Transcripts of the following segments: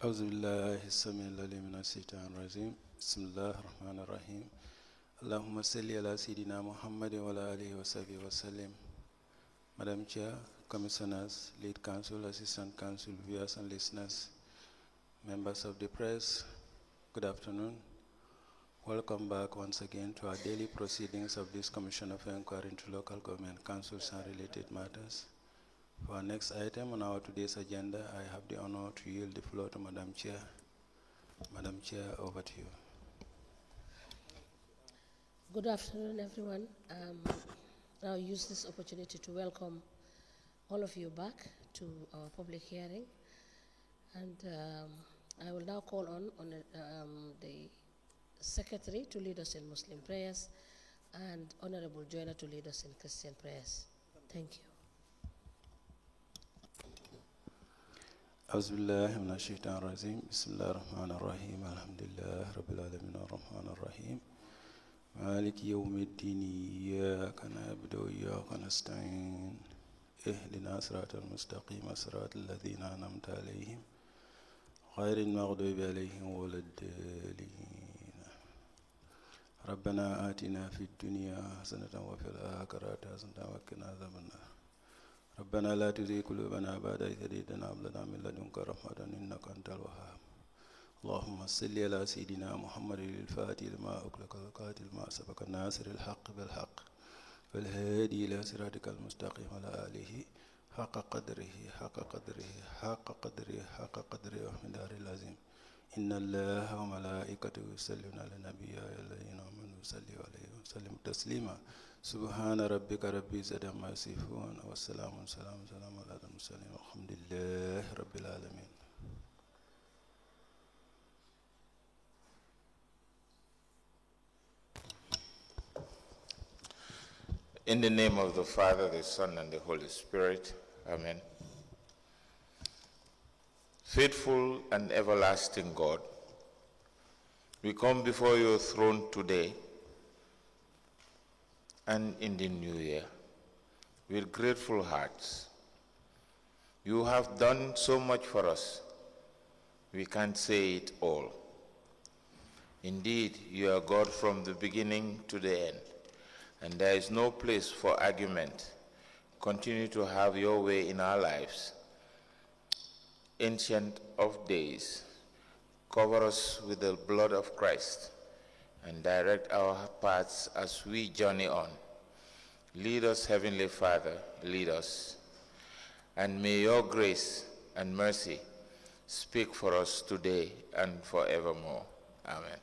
أعوذ بالله السميع العليم من الشيطان الرجيم بسم الله الرحمن الرحيم اللهم صل على سيدنا محمد وعلى آله وصحبه وسلم. Madam Chair, Commissioners, Lead Counsel, Assistant Counsel, viewers and listeners, members of the press, good afternoon. Welcome back once again to our daily proceedings of this Commission of Inquiry into Local Government Councils and related matters. For our next item on our today's agenda, I have the honor to yield the floor to Madam Chair. Madam Chair, over to you. Good afternoon, everyone. I'll use this opportunity to welcome all of you back to our public hearing. And I will now call on the Secretary to lead us in Muslim prayers and Honorable Joiner to lead us in Christian prayers. Thank you. أعوذ بالله من الشيطان الرجيم بسم الله الرحمن الرحيم الحمد لله رب العالمين الرحمن الرحيم مالك يوم الدين إياك نعبد وإياك نستعين اهدنا صراط المستقيم صراط الذين أنعمت عليهم غير المغضوب عليهم ولا الضالين ربنا آتنا في الدنيا حسنة وفي الآخرة حسنة وقنا عذاب النار ربنا لا تزغ قلوبنا بعد إذ هديتنا وهب لنا من لدنك رحمة إنك أنت الوهاب اللهم صل على سيدنا محمد الفاتح لما أغلق القاتل ما سبق الناصر الحق بالحق والهادي إلى صراطك المستقيم وعلى آله حق قدره ومقداره العظيم إن الله وملائكته يصلون على النبي يا أيها الذين آمنوا صلوا عليه وسلموا تسليما سبحان ربك رب العزة عما يصفون والسلام على المرسلين والحمد لله رب العالمين. In the name of the Father, the Son, and the Holy Spirit. Amen. Faithful and everlasting God, we come before your throne today and in the new year with grateful hearts. You have done so much for us. We can't say it all. Indeed, you are God from the beginning to the end, and there is no place for argument. Continue to have your way in our lives. Ancient of days, cover us with the blood of Christ and direct our paths as we journey on. Lead us, Heavenly Father, lead us. And may your grace and mercy speak for us today and forevermore. Amen.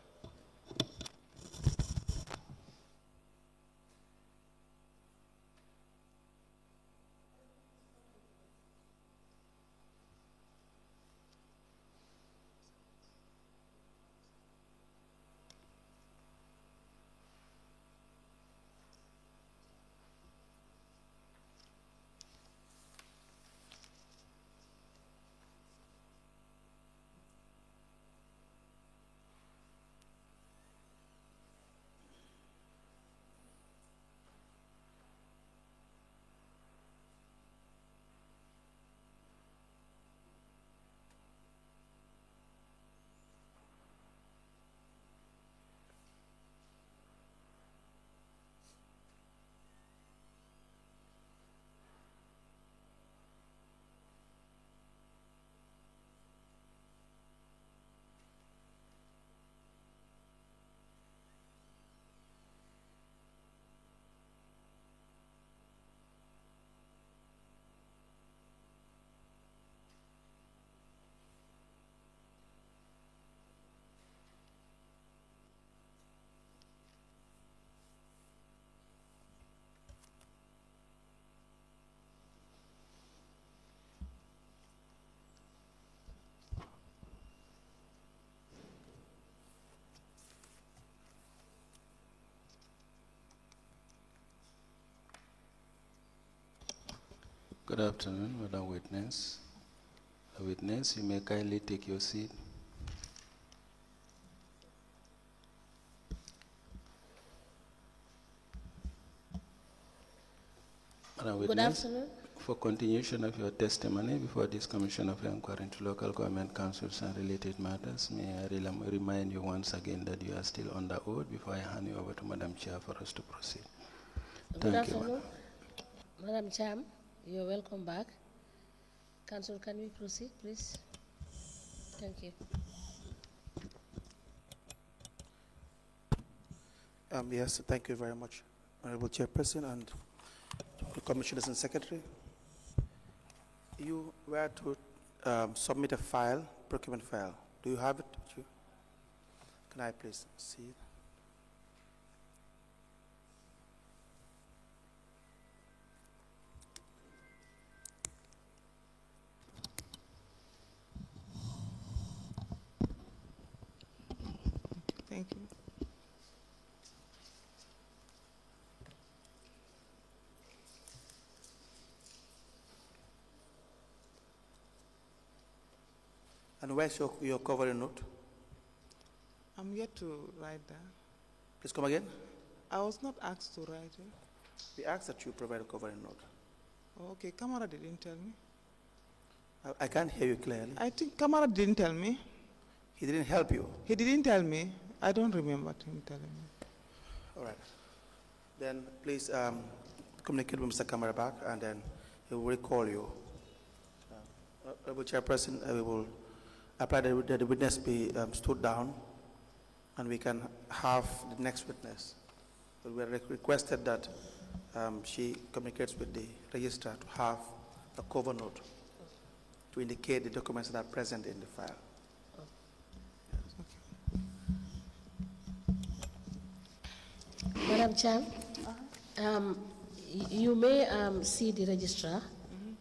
Good afternoon, Madam Witness. The witness, you may kindly take your seat. Madam Good Witness, afternoon. for continuation of your testimony before this Commission of Inquiry into Local Government Councils and related matters, may I remind you once again that you are still under oath before I hand you over to Madam Chair for us to proceed. Good Thank you, afternoon, Madam Cham. You're welcome back. Council, can we proceed, please? Thank you. Yes, thank you very much, Honorable Chairperson and Commissioners and Secretary. You were to submit a file, procurement file. Do you have it? Can I please see it? Thank you. And where's your covering note? I'm yet to write that. Please come again. I was not asked to write it. We asked that you provide a covering note. Okay, Kamara didn't tell me. I can't hear you clearly. I think Kamara didn't tell me. He didn't help you. He didn't tell me. I don't remember him telling me. All right. Then please communicate with Mr. Kamara back, and then he will recall you. Honorable Chairperson, we will apply that the witness be stood down, and we can have the next witness. But we requested that she communicates with the registrar to have a cover note to indicate the documents that are present in the file. Madam Chan, you may see the registrar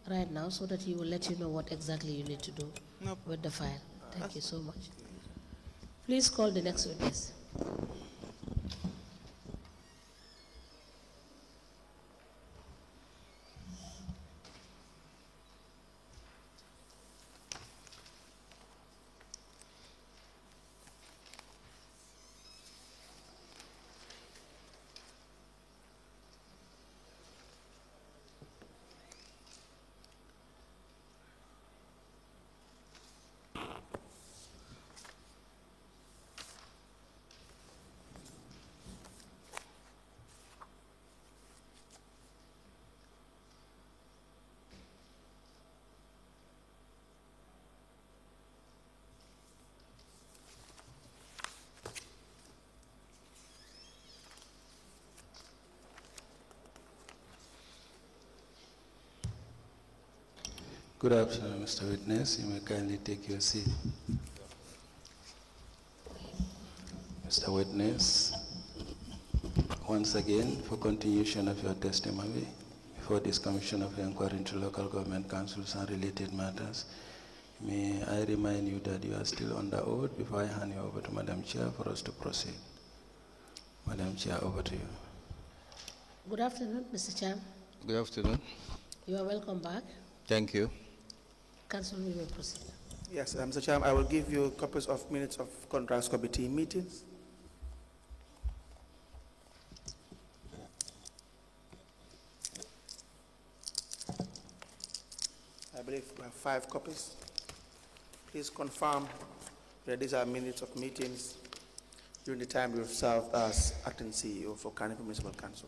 right now so that he will let you know what exactly you need to do with the file. Thank you so much. Please call the next witness. Good afternoon, Mr. Witness. You may kindly take your seat. Mr. Witness, once again, for continuation of your testimony before this Commission of Inquiry into Local Government Councils and related matters, may I remind you that you are still under oath before I hand you over to Madam Chair for us to proceed. Madam Chair, over to you. Good afternoon, Mr. Cham. Good afternoon. You are welcome back. Thank you. Council, we will proceed. Yes, Mr. Chairman, I will give you copies of minutes of contracts committee meetings. I believe we have 5 copies. Please confirm that these are minutes of meetings during the time you have served as acting CEO for Carnival Municipal Council.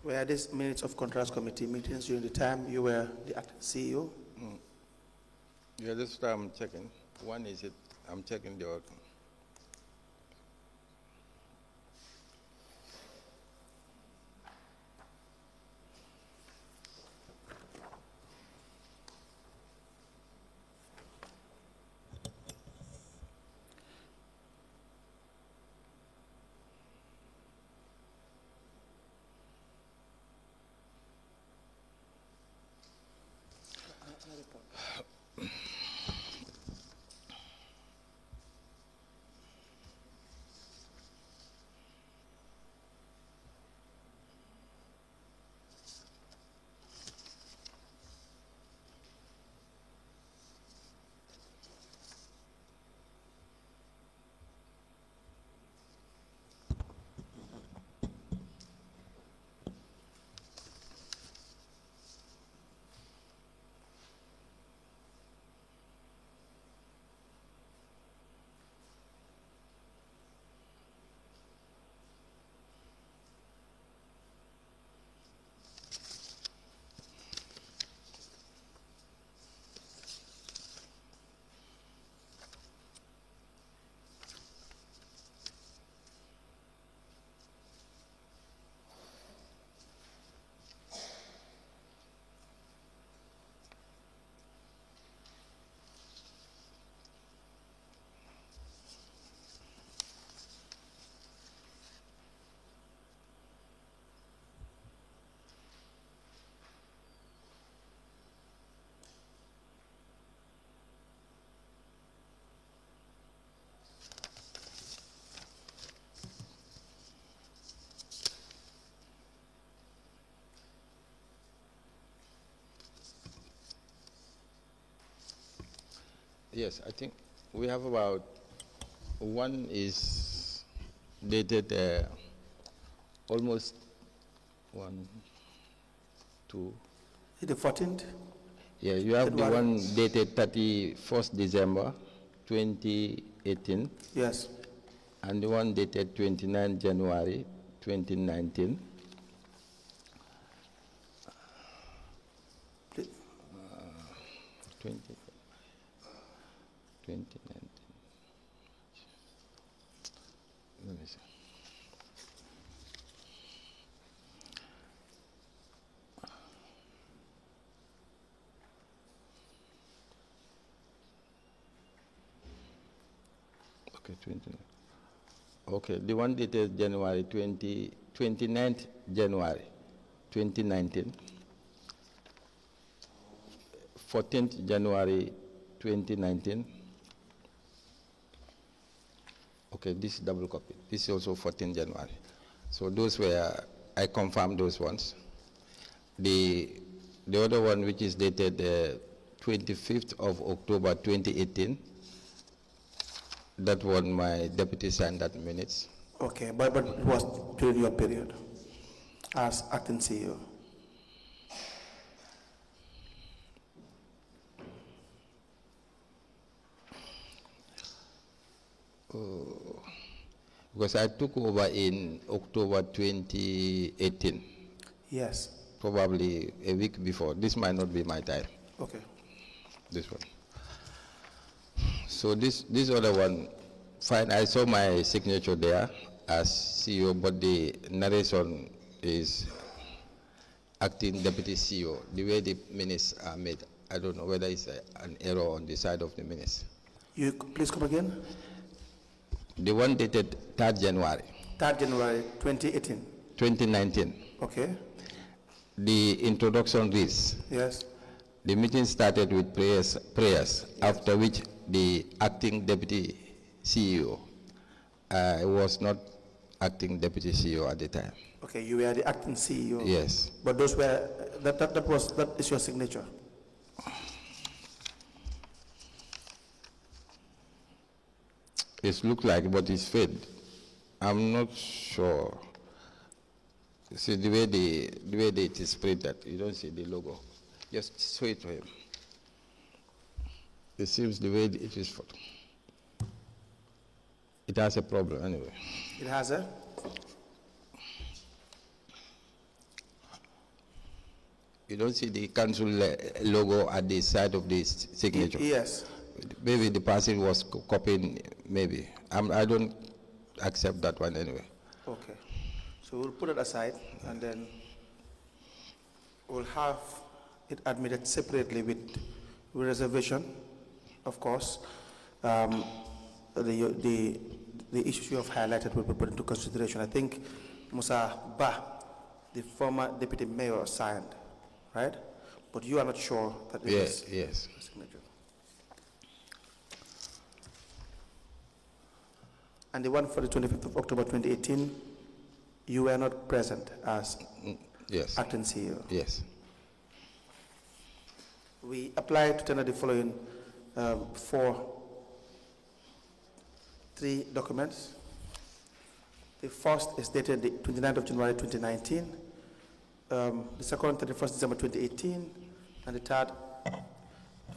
Were these minutes of contrast committee meetings during the time you were the acting CEO? Yeah, this is what I'm checking. One is it, I'm checking the other. Yes, I think we have about, one is dated almost 1, 2. The 14th? Yeah, you have the January. one dated 31st December 2018, Yes. and the one dated 29 January 2019. Please. 2019. Let me see. Okay, 29. Okay, the one dated January 29th January 2019, 14th January 2019. Okay, this is double copy. This is also 14th January. So those were, I confirmed those ones. The other one, which is dated 25th of October 2018, that one my deputy signed that minutes. Okay, but it was during your period as acting CEO. Because I took over in October 2018, Yes. probably a week before. This might not be my time, Okay. this one. So this other one, fine, I saw my signature there as CEO, but the narration is acting deputy CEO. The way the minutes are made, I don't know whether it's an error on the side of the minutes. You please come again. The one dated 3rd January 3rd January 2018. 2019, Okay. the introduction reads, Yes. the meeting started with prayers, after which the acting deputy CEO, I was not acting deputy CEO at the time. Okay, you were the acting CEO. Yes. But those were that is your signature. It looks like, but it's fade. I'm not sure. See the way it is printed, you don't see the logo. Just show it to him. It seems the way it is. It has a problem anyway. It has a. You don't see the council logo at the side of the signature? Yes. Maybe the person was copying, maybe. I don't accept that one anyway. Okay. So we'll put it aside and then we'll have it admitted separately with reservation, of course. The issues you have highlighted will be put into consideration. I think Musa Ba, the former deputy mayor, signed, right? But you are not sure that it is Yes. a signature. And the one for the 25th of October 2018, you were not present as Yes. acting CEO. Yes. We applied to tender the following three documents. The first is dated the 29th of January 2019, the second, 31st December 2018, and the third,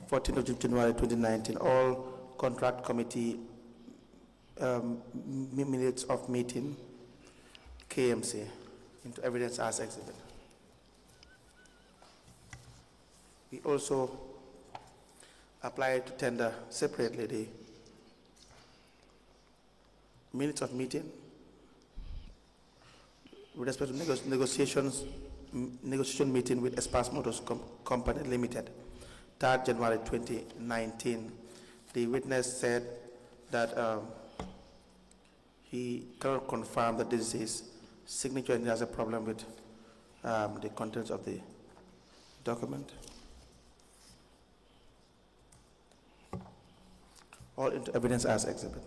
14th of January 2019, all contract committee minutes of meeting, KMC, into evidence as exhibit. We also applied to tender separately the minutes of meeting with respect to negotiation meeting with Espas Motors Company Limited, 3rd January 2019. The witness said that he cannot confirm that this is signature and he has a problem with the contents of the document. All into evidence as exhibit.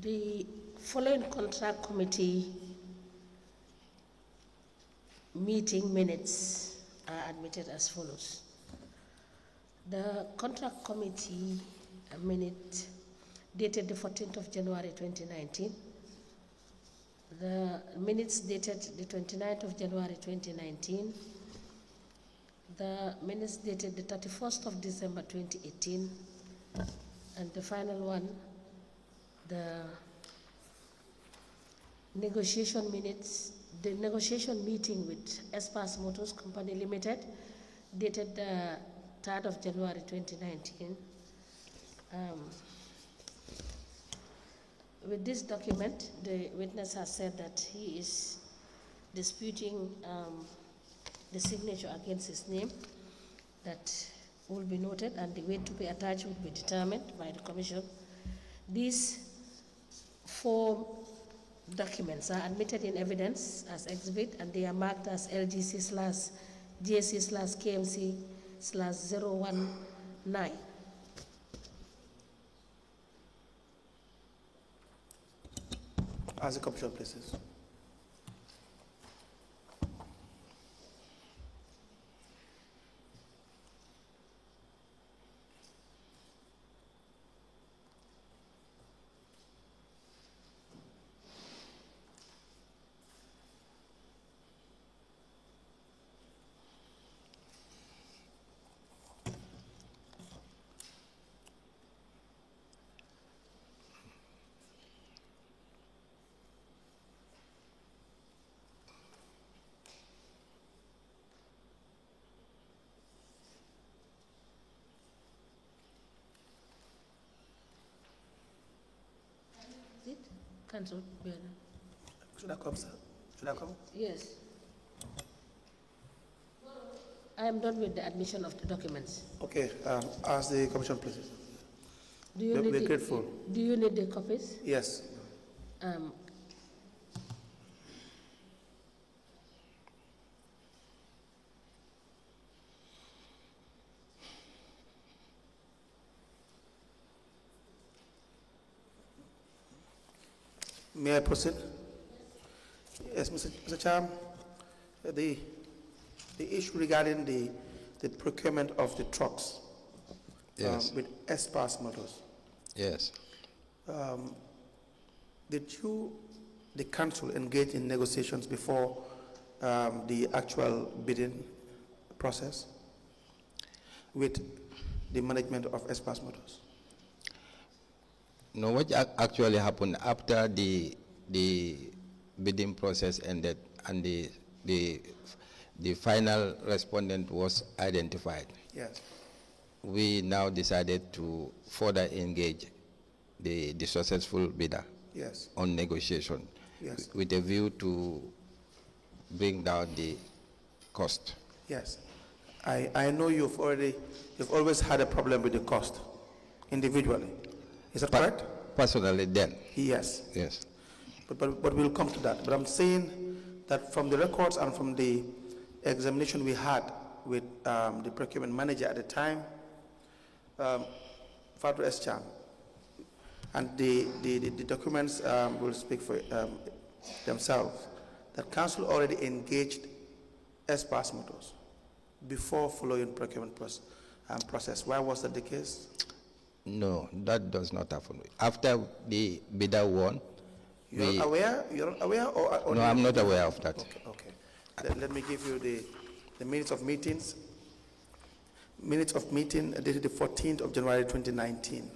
The following contract committee meeting minutes are admitted as follows. The contract committee minute dated the 14th of January 2019. The minutes dated the 29th of January 2019. The minutes dated the 31st of December 2018. And the final one, the negotiation minutes, the negotiation meeting with Espas Motors Company Limited, dated the 3rd of January 2019. With this document, the witness has said that he is disputing the signature against his name. That will be noted, and the weight to be attached will be determined by the Commission. These 4 documents are admitted in evidence as exhibit, and they are marked as LGC/JC/KMC/019. As a Commission places. Cancel. Should I come, sir? Should I come? Yes. I am done with the admission of the documents. Okay, ask the commission, please. Do you We're need grateful. Do you need the copies? Yes. May I proceed? Yes, Mr. Cham, the issue regarding the procurement of the trucks Yes. with S-Pass motors. Yes. Did you, the council, engage in negotiations before the actual bidding process with the management of S-Pass motors? No, what actually happened after the bidding process ended and the final respondent was identified? Yes. We now decided to further engage the successful bidder. Yes. On negotiation. Yes. With a view to bring down the cost. Yes. I know you've always had a problem with the cost individually. Is that correct? Personally then. Yes. Yes. But we'll come to that. But I'm saying that from the records and from the examination we had with the procurement manager at the time, Fadru S. Cham, and the documents will speak for themselves, that council already engaged S-Pass motors before following procurement process. Why was that the case? No, that does not happen. After the bidder won, You're not aware? You're not aware? Or no, I'm not aware of that. Okay. Let me give you the minutes of meetings. Minutes of meeting dated the 14th of January 2019.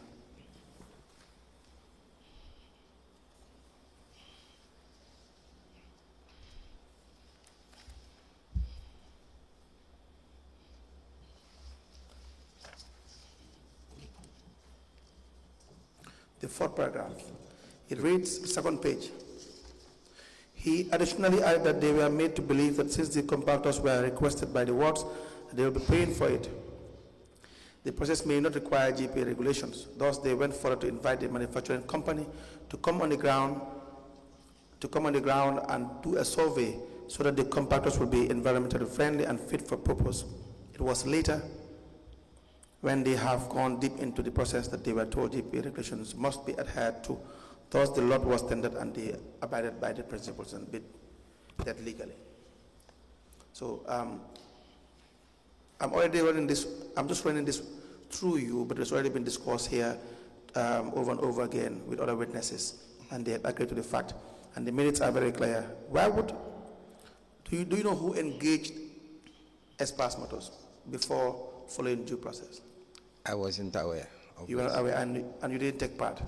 The fourth paragraph. It reads, second page. He additionally added that they were made to believe that since the compactors were requested by the wards, they will be paying for it. The process may not require GPA regulations. Thus, they went further to invite the manufacturing company to come on the ground and do a survey so that the compactors will be environmentally friendly and fit for purpose. It was later, when they have gone deep into the process, that they were told GPA regulations must be adhered to. Thus, the lot was tendered and they abided by the principles and bid that legally. So, I'm just running this through you, but it's already been discussed here over and over again with other witnesses, and they have agreed to the fact. And the minutes are very clear. Do you know who engaged S-Pass motors before following due process? I wasn't aware of You were aware and you didn't take part?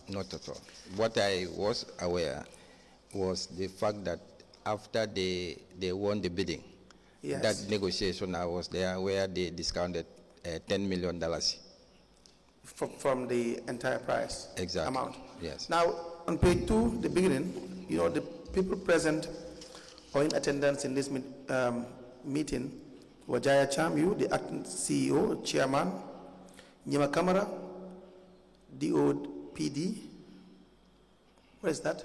Not at all. What I was aware was the fact that after they won the bidding, Yes. that negotiation I was there where they discounted $10 million. From the entire price amount? Yes. Now, on page 2, the beginning, the people present or in attendance in this meeting were Jaja Cham, you, the acting CEO, chairman, Nyima Kamara, DOPD. What is that?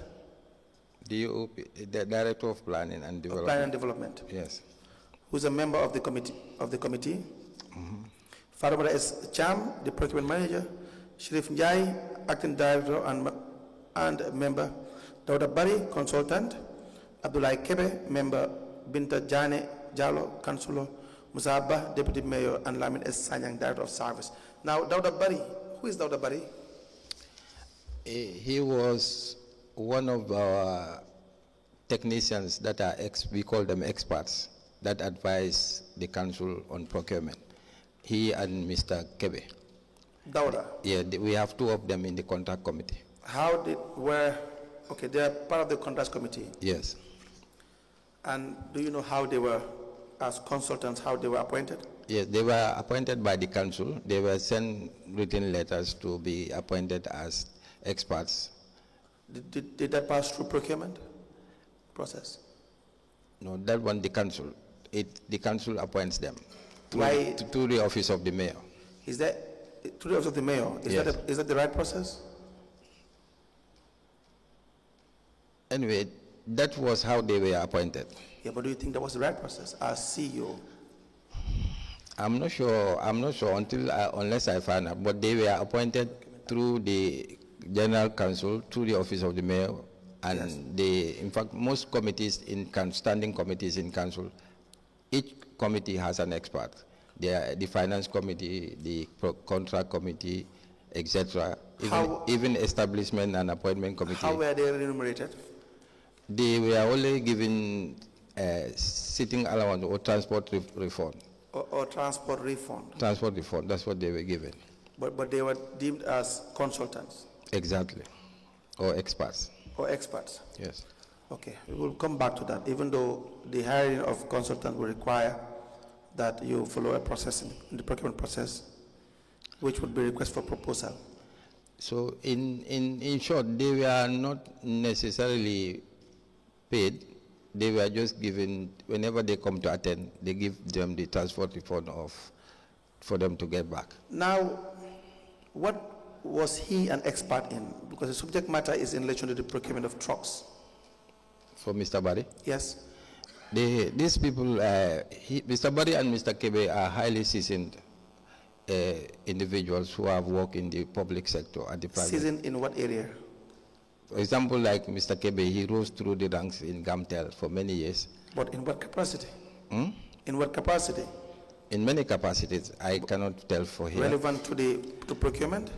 DOP, the Director of Planning and Development. Planning and Development. Yes. Who's a member of the committee? Mm-hmm. Farabara S. Cham, the procurement manager, Sharif Njie, acting director and member, Dauda Bari, consultant, Abdullah Kebe, member, Binta Jane Jalo, councillor, Musa Abba, deputy mayor, and Lamin S. Sanyang, director of service. Now, Dauda Bari, who is Dauda Bari? He was one of our technicians that are we call them experts, that advise the council on procurement. He and Mr. Kebe. Dauda? Yeah, we have two of them in the contract committee. Okay, they are part of the contract committee? Yes. And do you know how they were, as consultants, how they were appointed? Yes, they were appointed by the council. They were sent written letters to be appointed as experts Did that pass through procurement process? No, that one the council. The council appoints them through, Why? to the office of the mayor. Is that to the office of the mayor? Yes. Is that the right process? Anyway, that was how they were appointed. Yeah, but do you think that was the right process as CEO? I'm not sure unless I find out, but they were appointed through the general council, through the office of the mayor, and in fact, most committees standing committees in council, each committee has an expert. The finance committee, the contract committee, etc. Even establishment and appointment committee. How were they remunerated? They were only given sitting allowance or transport refund. Or transport refund? Transport refund, that's what they were given. But they were deemed as consultants? Exactly, or experts. Or experts? Yes. Okay, we will come back to that, even though the hiring of consultants will require that you follow a process in the procurement process, which would be request for proposal. So in short, they were not necessarily paid. They were just given, whenever they come to attend, they give them the transport refund for them to get back. Now, what was he an expert in? Because the subject matter is in relation to the procurement of trucks. For Mr. Barry? Yes. These people, Mr. Barry and Mr. Kebe are highly seasoned individuals who have worked in the public sector and the private. Seasoned in what area? For example, like Mr. Kebe, he rose through the ranks in Gamtel for many years. But in what capacity? Hmm? In what capacity? In many capacities, I cannot tell for him. Relevant to procurement?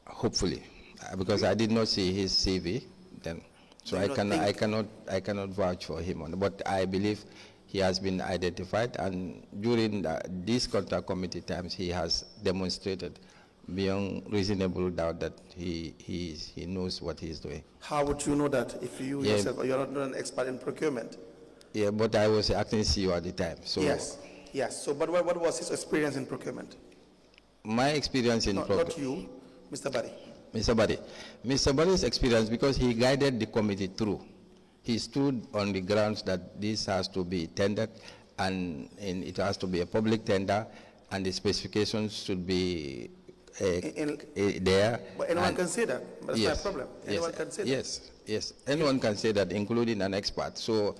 Hopefully, because I did not see his CV then, so I cannot vouch for him on. But I believe he has been identified, and during these contract committee times, he has demonstrated beyond reasonable doubt that he knows what he is doing. How would you know that if you yourself, you're not an expert in procurement? Yeah, but I was acting CEO at the time. So yes. So, but what was his experience in procurement? My experience in procurement. Not you, Mr. Barry. Mr. Barry's experience, because he guided the committee through. He stood on the grounds that this has to be tendered, and it has to be a public tender, and the specifications should be there. But anyone can say that. That's my problem. Anyone can say that. Yes. Anyone can say that, including an expert. So,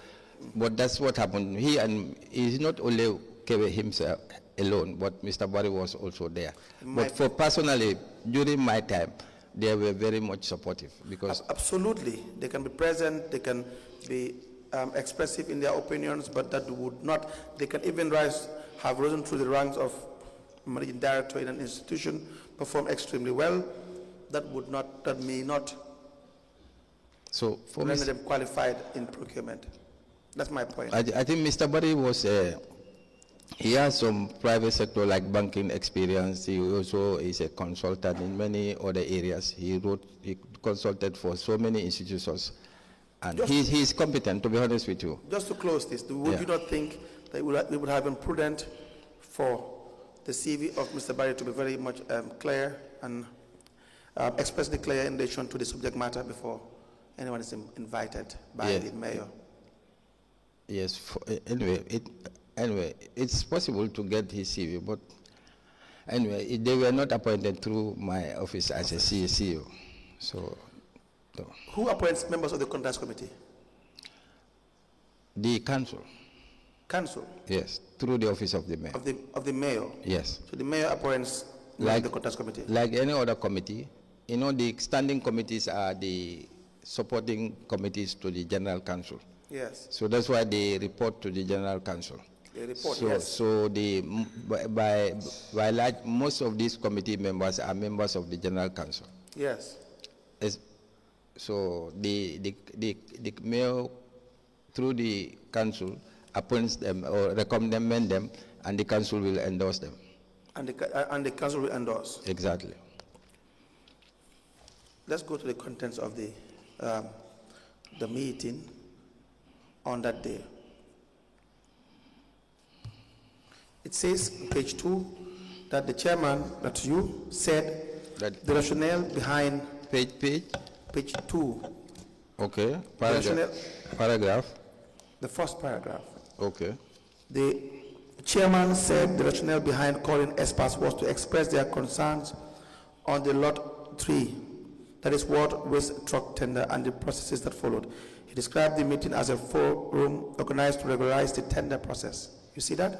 but that's what happened. He's not only Kebe himself alone, but Mr. Barry was also there. But for personally, during my time, they were very much supportive because absolutely, they can be present, they can be expressive in their opinions, but that would not. They can even have risen through the ranks of managing director in an institution, perform extremely well. That may not. So for render them qualified in procurement. That's my point. I think Mr. Barry was. He has some private sector like banking experience. He also is a consultant in many other areas. He consulted for so many institutions. And he's competent, to be honest with you. Just to close this, would you not think that it would have been prudent for the CV of Mr. Barry to be very much clear and expressly clear in relation to the subject matter before anyone is invited by the mayor? Yes. Anyway, it's possible to get his CV, but anyway, they were not appointed through my office as a CEO. So, no. Who appoints members of the contracts committee? The council. Council? Yes, through the office of the mayor. Of the mayor? Yes. So the mayor appoints the contracts committee? Like any other committee, the standing committees are the supporting committees to the general council. Yes. So that's why they report to the general council. They report, so by large, most of these committee members are members of the general council. Yes. So the mayor, through the council, appoints them or recommend them, and the council will endorse them. And the council will endorse? Exactly. Let's go to the contents of the meeting on that day. It says on page 2 that the chairman, that's you, said that the rationale behind... Page? page 2, Okay, rationale- paragraph. the first paragraph. Okay. The chairman said the rationale behind calling experts was to express their concerns on the Lot 3, that is what waste truck tender, and the processes that followed. He described the meeting as a forum organized to regularize the tender process. You see that?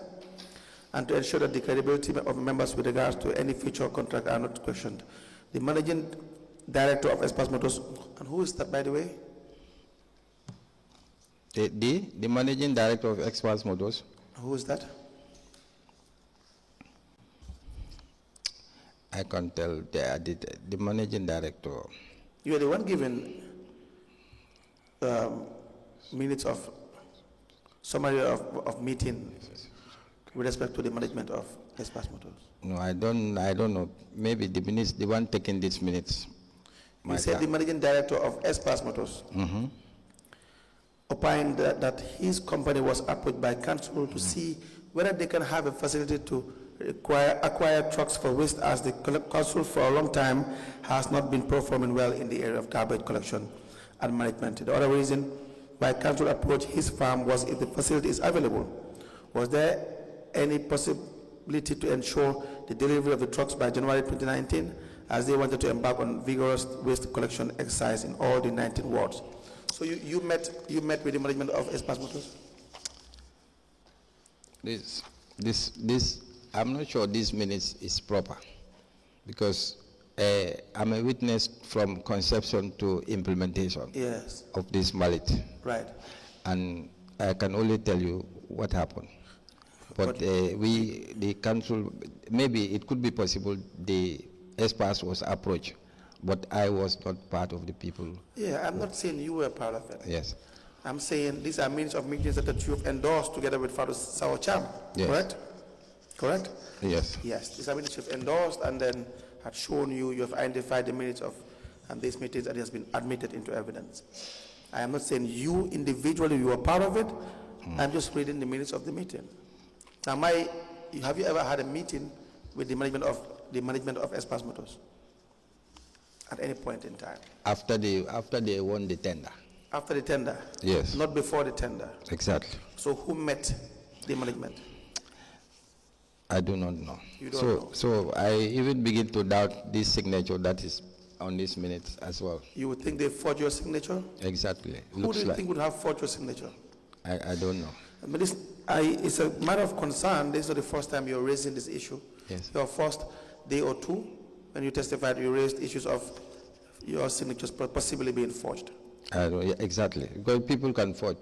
And to ensure that the credibility of members with regards to any future contract are not questioned. The managing director of Express Motors, and who is that, by the way? The managing director of Express Motors. Who is that? I can't tell the managing director. You are the one given minutes of summary of meeting with respect to the management of Express Motors. No, I don't know. Maybe the minutes, the one taking these minutes. You said the managing director of Express Motors opined that his company was approached by council to see whether they can have a facility to acquire trucks for waste, as the council for a long time has not been performing well in the area of garbage collection and management. The other reason why council approached his firm was if the facility is available. Was there any possibility to ensure the delivery of the trucks by January 2019, as they wanted to embark on vigorous waste collection exercise in all the 19 wards? So you met with the management of Express Motors? This, I'm not sure this minutes is proper, because I'm a witness from conception to implementation Yes. of this mallet. Right. And I can only tell you what happened. But the council, maybe it could be possible the experts was approached, but I was not part of the people. Yeah, I'm not saying you were part of it. Yes. I'm saying these are minutes of meetings that you've endorsed together with Father Jaja Cham, Yes. correct? Correct? Yes. Yes, these are minutes you've endorsed and then had shown you have identified the minutes of and these meetings that has been admitted into evidence. I am not saying you individually, you are part of it. I'm just reading the minutes of the meeting. Now, have you ever had a meeting with the management of Express Motors at any point in time? After they won the tender. After the tender? Yes. Not before the tender? Exactly. So who met the management? I do not know. You don't know? So I even begin to doubt this signature that is on these minutes as well. You would think they forged your signature? Exactly. Who do you think would have forged your signature? I don't know. But it's a matter of concern. This is not the first time you're raising this issue. Yes. Your first day or two, when you testified, you raised issues of your signatures possibly being forged. Exactly. Because people can forge.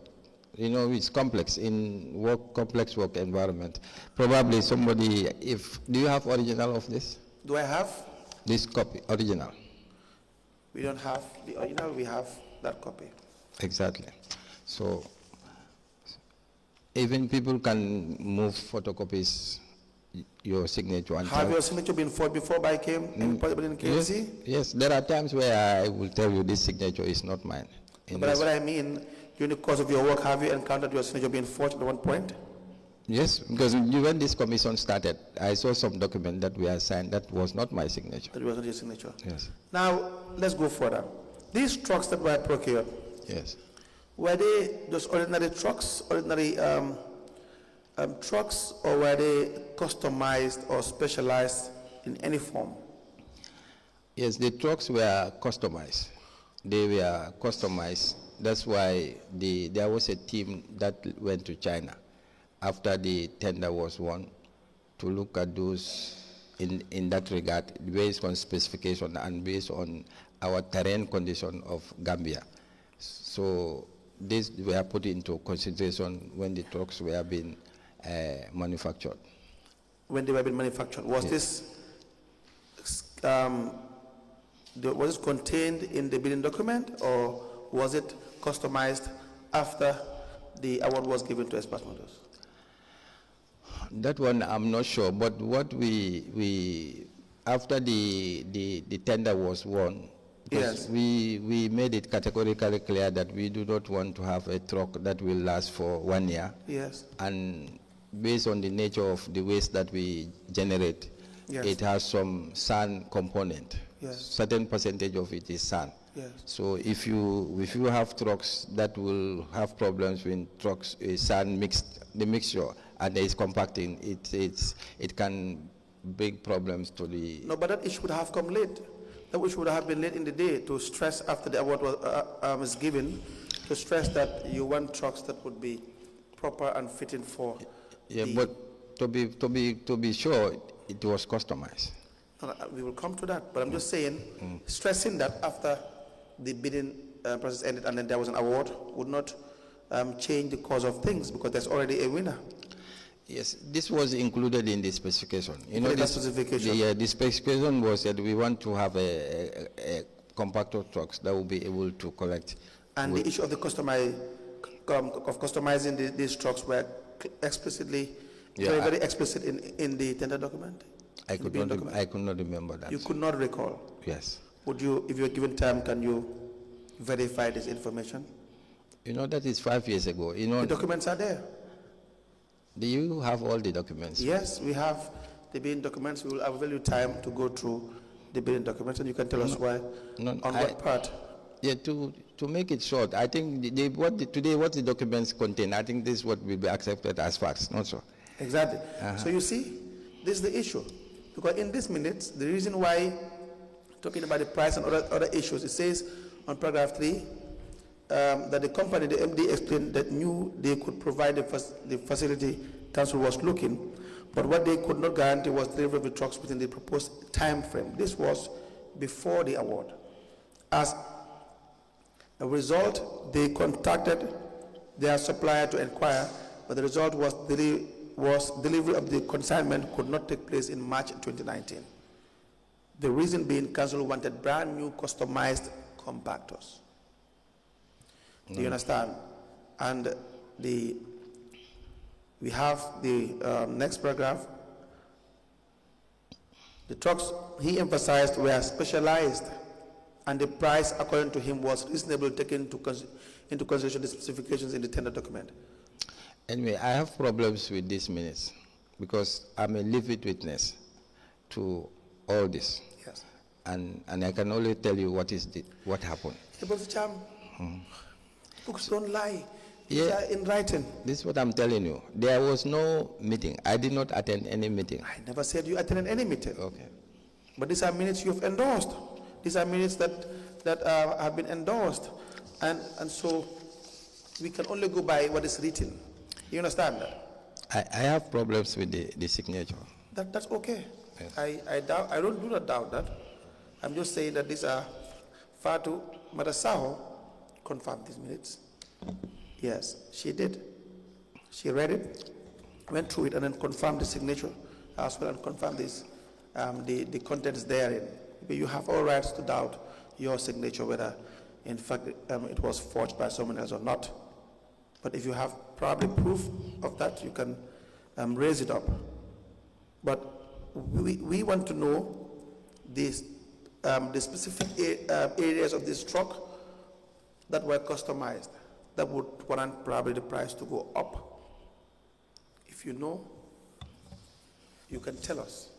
You know, it's complex in complex work environment. Probably somebody, do you have original of this? Do I have? This copy, original. We don't have the original, we have that copy. Exactly. So, even people can move photocopies, your signature. And have your signature been forged before by anybody in KMC? Yes, there are times where I will tell you this signature is not mine. But what I mean, during the course of your work, have you encountered your signature being forged at one point? Yes, because when this commission started, I saw some document that we had signed that was not my signature. That wasn't your signature? Yes. Now, let's go further. These trucks that were procured, Yes. were they just ordinary trucks, trucks, or were they customized or specialized in any form? Yes, the trucks were customized. They were customized. That's why there was a team that went to China after the tender was won to look at those in that regard, based on specification and based on our terrain condition of Gambia. So these were put into consideration when the trucks were being manufactured. When they were being manufactured, was this was it contained in the bidding document, or was it customized after the award was given to Express Motors? That one I'm not sure, but what we after the tender was won, yes, we made it categorically clear that we do not want to have a truck that will last for 1 year. Yes. And based on the nature of the waste that we generate, yes, it has some sand component. Yes. certain percentage of it is sand. Yes. So if you have trucks that will have problems with trucks, sand mixed, the mixture, and there is compacting, it can bring problems to the. No, but that issue would have come late. That issue would have been late in the day to stress after the award was given, to stress that you want trucks that would be proper and fitting for. Yeah, but to be sure, it was customized. No, we will come to that, but I'm just saying, stressing that after the bidding process ended and then there was an award would not change the course of things, because there's already a winner. Yes, this was included in the specification. You know, The specification. The specification was that we want to have a compactor trucks that will be able to collect. And the issue of the customizing these trucks were explicitly, very explicit in the tender document? I could not remember that. You could not recall? Yes. Would you, if you're given time, can you verify this information? You know, that is 5 years ago. You know, The documents are there. do you have all the documents? Yes, we have the bidding documents. We will avail you time to go through the bidding documents, and you can tell us why, what part. Yeah, to make it short, I think what the documents contain, I think this is what will be accepted as facts, not so. Exactly. So you see, this is the issue. Because in these minutes, the reason why, talking about the price and other issues, it says on paragraph 3, that the company, the MD, explained that knew they could provide the facility council was looking, but what they could not guarantee was delivery of the trucks within the proposed time frame. This was before the award. As a result, they contacted their supplier to inquire, but the result was delivery of the consignment could not take place in March 2019. The reason being, council wanted brand new customized compactors. Do you understand? And we have the next paragraph. The trucks, he emphasized, were specialized, and the price, according to him, was reasonable, taking into consideration the specifications in the tender document. Anyway, I have problems with these minutes because I'm a living witness to all this. Yes. And I can only tell you what happened. Jaja Cham, books don't lie. These are in writing. This is what I'm telling you. There was no meeting. I did not attend any meeting. I never said you attended any meeting. Okay. But these are minutes you've endorsed. These are minutes that have been endorsed. And so we can only go by what is written. You understand that? I have problems with the signature. That's okay. Yes. I don't do not doubt that. I'm just saying that these are Fatu Madasaho confirmed these minutes. Yes, she did. She read it, went through it, and then confirmed the signature as well, and confirmed this, the contents therein. But you have all rights to doubt your signature, whether in fact it was forged by someone else or not. But if you have probably proof of that, you can raise it up. But we want to know the specific areas of this truck that were customized, that would warrant probably the price to go up. If you know, you can tell us.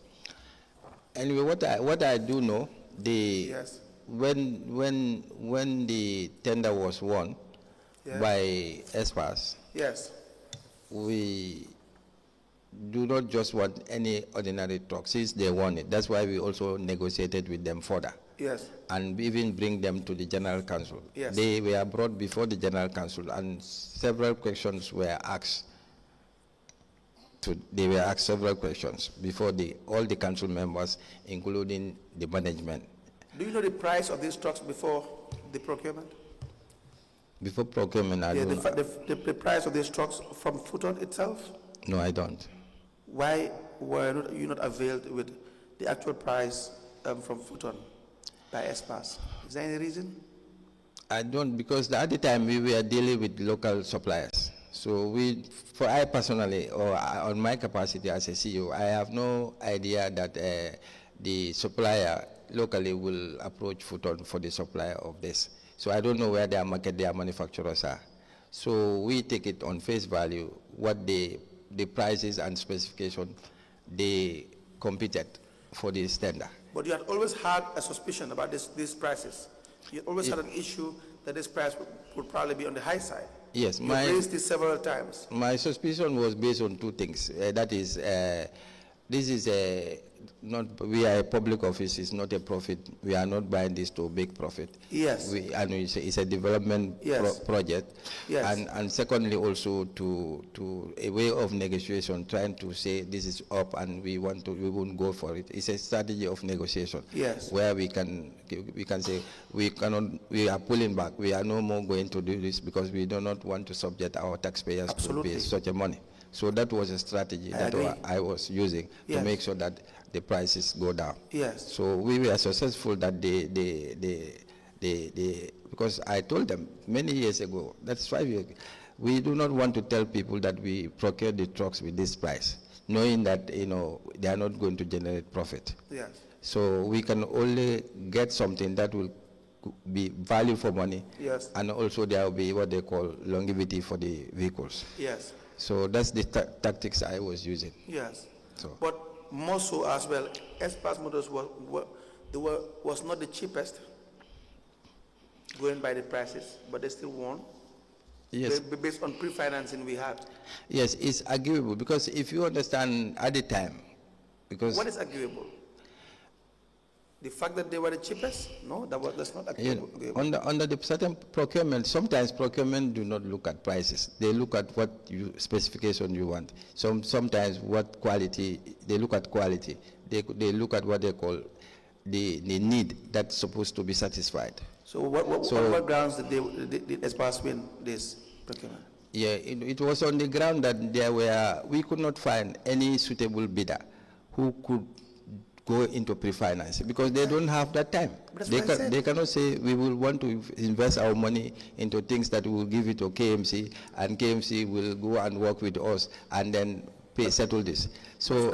Anyway, what I do know, Yes. when the tender was won, Yes. by ESPAS, Yes. we do not just want any ordinary truck since they won it. That's why we also negotiated with them further. Yes. And even bring them to the General Council. Yes. They were brought before the General Council and several questions were asked. They were asked several questions before all the council members, including the management. Do you know the price of these trucks before the procurement? Before procurement, I Yeah, don't. the price of these trucks from Futon itself? No, I don't. Why were you not availed with the actual price from Futon by ESPAS? Is there any reason? I don't, because at the time we were dealing with local suppliers. So I personally, or on my capacity as a CEO, I have no idea that the supplier locally will approach Futon for the supply of this. So I don't know where their manufacturers are. So we take it on face value, what the prices and specification they competed for this tender. But you had always had a suspicion about these prices. You always had an issue that this price would probably be on the high side. Yes, You raised this several times. my suspicion was based on two things. That is, this is we are a public office, it's not a profit. We are not buying this to make profit. Yes. And it's a development Yes. project. Yes. And secondly, also to a way of negotiation, trying to say this is up and we won't go for it. It's a strategy of negotiation. Yes. Where we can say we are pulling back. We are no more going to do this because we do not want to subject our taxpayers Absolutely. to pay such a money. So that was a strategy that I was using Yes. to make sure that the prices go down. Yes. So we were successful that because I told them many years ago, that's 5 years ago, we do not want to tell people that we procure the trucks with this price, knowing that they are not going to generate profit. Yes. So we can only get something that will be value for money. Yes. And also there will be what they call longevity for the vehicles. Yes. So that's the tactics I was using. Yes. So. But more so as well, Espas Motors was not the cheapest going by the prices, but they still won. Yes. Based on pre-financing we had. Yes, it's arguable because if you understand at the time, because What is arguable? The fact that they were the cheapest? No, that's not arguable. under the certain procurement, sometimes procurement do not look at prices. They look at what specification you want. Sometimes what quality, they look at quality. They look at what they call the need that's supposed to be satisfied. So on what grounds did Espas win this procurement? Yeah, it was on the ground that we could not find any suitable bidder who could go into pre-financing because they don't have that time. They cannot say we will want to invest our money into things that will give it to KMC and KMC will go and work with us and then settle this. So,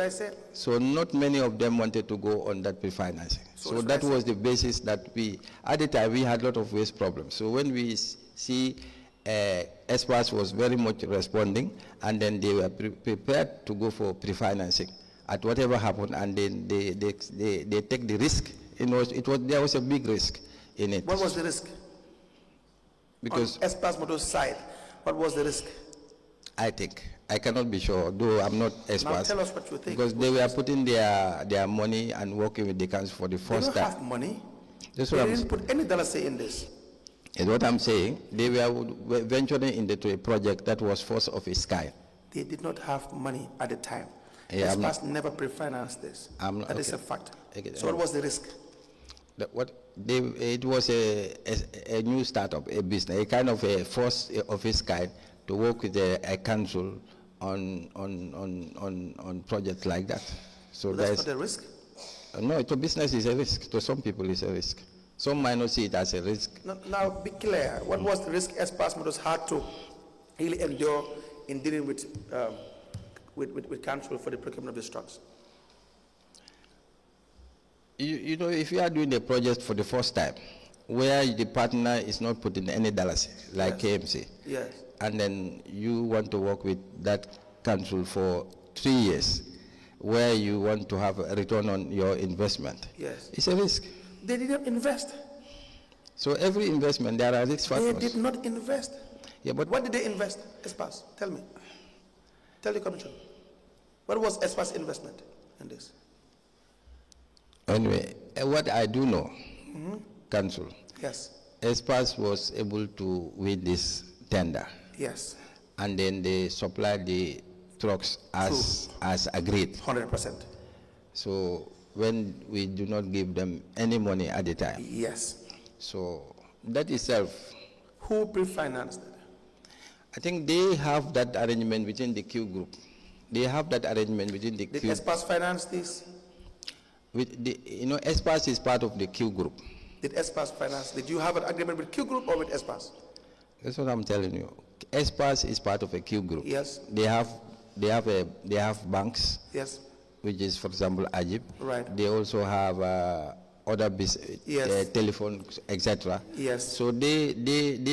so not many of them wanted to go on that pre-financing. So that was the basis that at the time we had a lot of waste problems. So when we see Espas was very much responding and then they were prepared to go for pre-financing at whatever happened, and then they take the risk. There was a big risk in it. What was the risk? Because on Espas Motors' side, what was the risk? I think I cannot be sure, though I'm not Espas. Now tell us what you think. Because they were putting their money and working with the council for the first time. They don't have money. That's they what didn't put any dollar say in this. Is what I'm saying. They were venturing into a project that was first of its kind. They did not have money at the time. Yeah, Espas never pre-financed this. That is a fact. Okay, so what was the risk? It was a new startup, a business, a kind of a first of its kind to work with a council on projects like that. So that's not a risk? No, to business is a risk. To some people it's a risk. Some might not see it as a risk. Now be clear. What was the risk Espas Motors had to really endure in dealing with council for the procurement of these trucks? If you are doing a project for the first time, where the partner is not putting any dollars, like KMC, yes, and then you want to work with that council for 3 years, where you want to have a return on your investment, yes, it's a risk. They didn't invest. So every investment, there are risk factors. They did not invest. Yeah, but what did they invest? Espas, tell me. Tell the commission. What was Espas' investment in this? Anyway, what I do know, council, yes, Espas was able to win this tender. Yes. And then they supplied the trucks as agreed. 100%. So when we do not give them any money at the time. Yes. So that itself. Who pre-financed it? I think they have that arrangement within the Q group. They have that arrangement within the Q. Did Espas finance this? Espas is part of the Q group. Did Espas finance? Did you have an agreement with Q group or with Espas? That's what I'm telling you. Espas is part of a Q group. Yes. They have banks. Yes. Which is, for example, Ajib. Right. They also have other telephones, etc. Yes. So they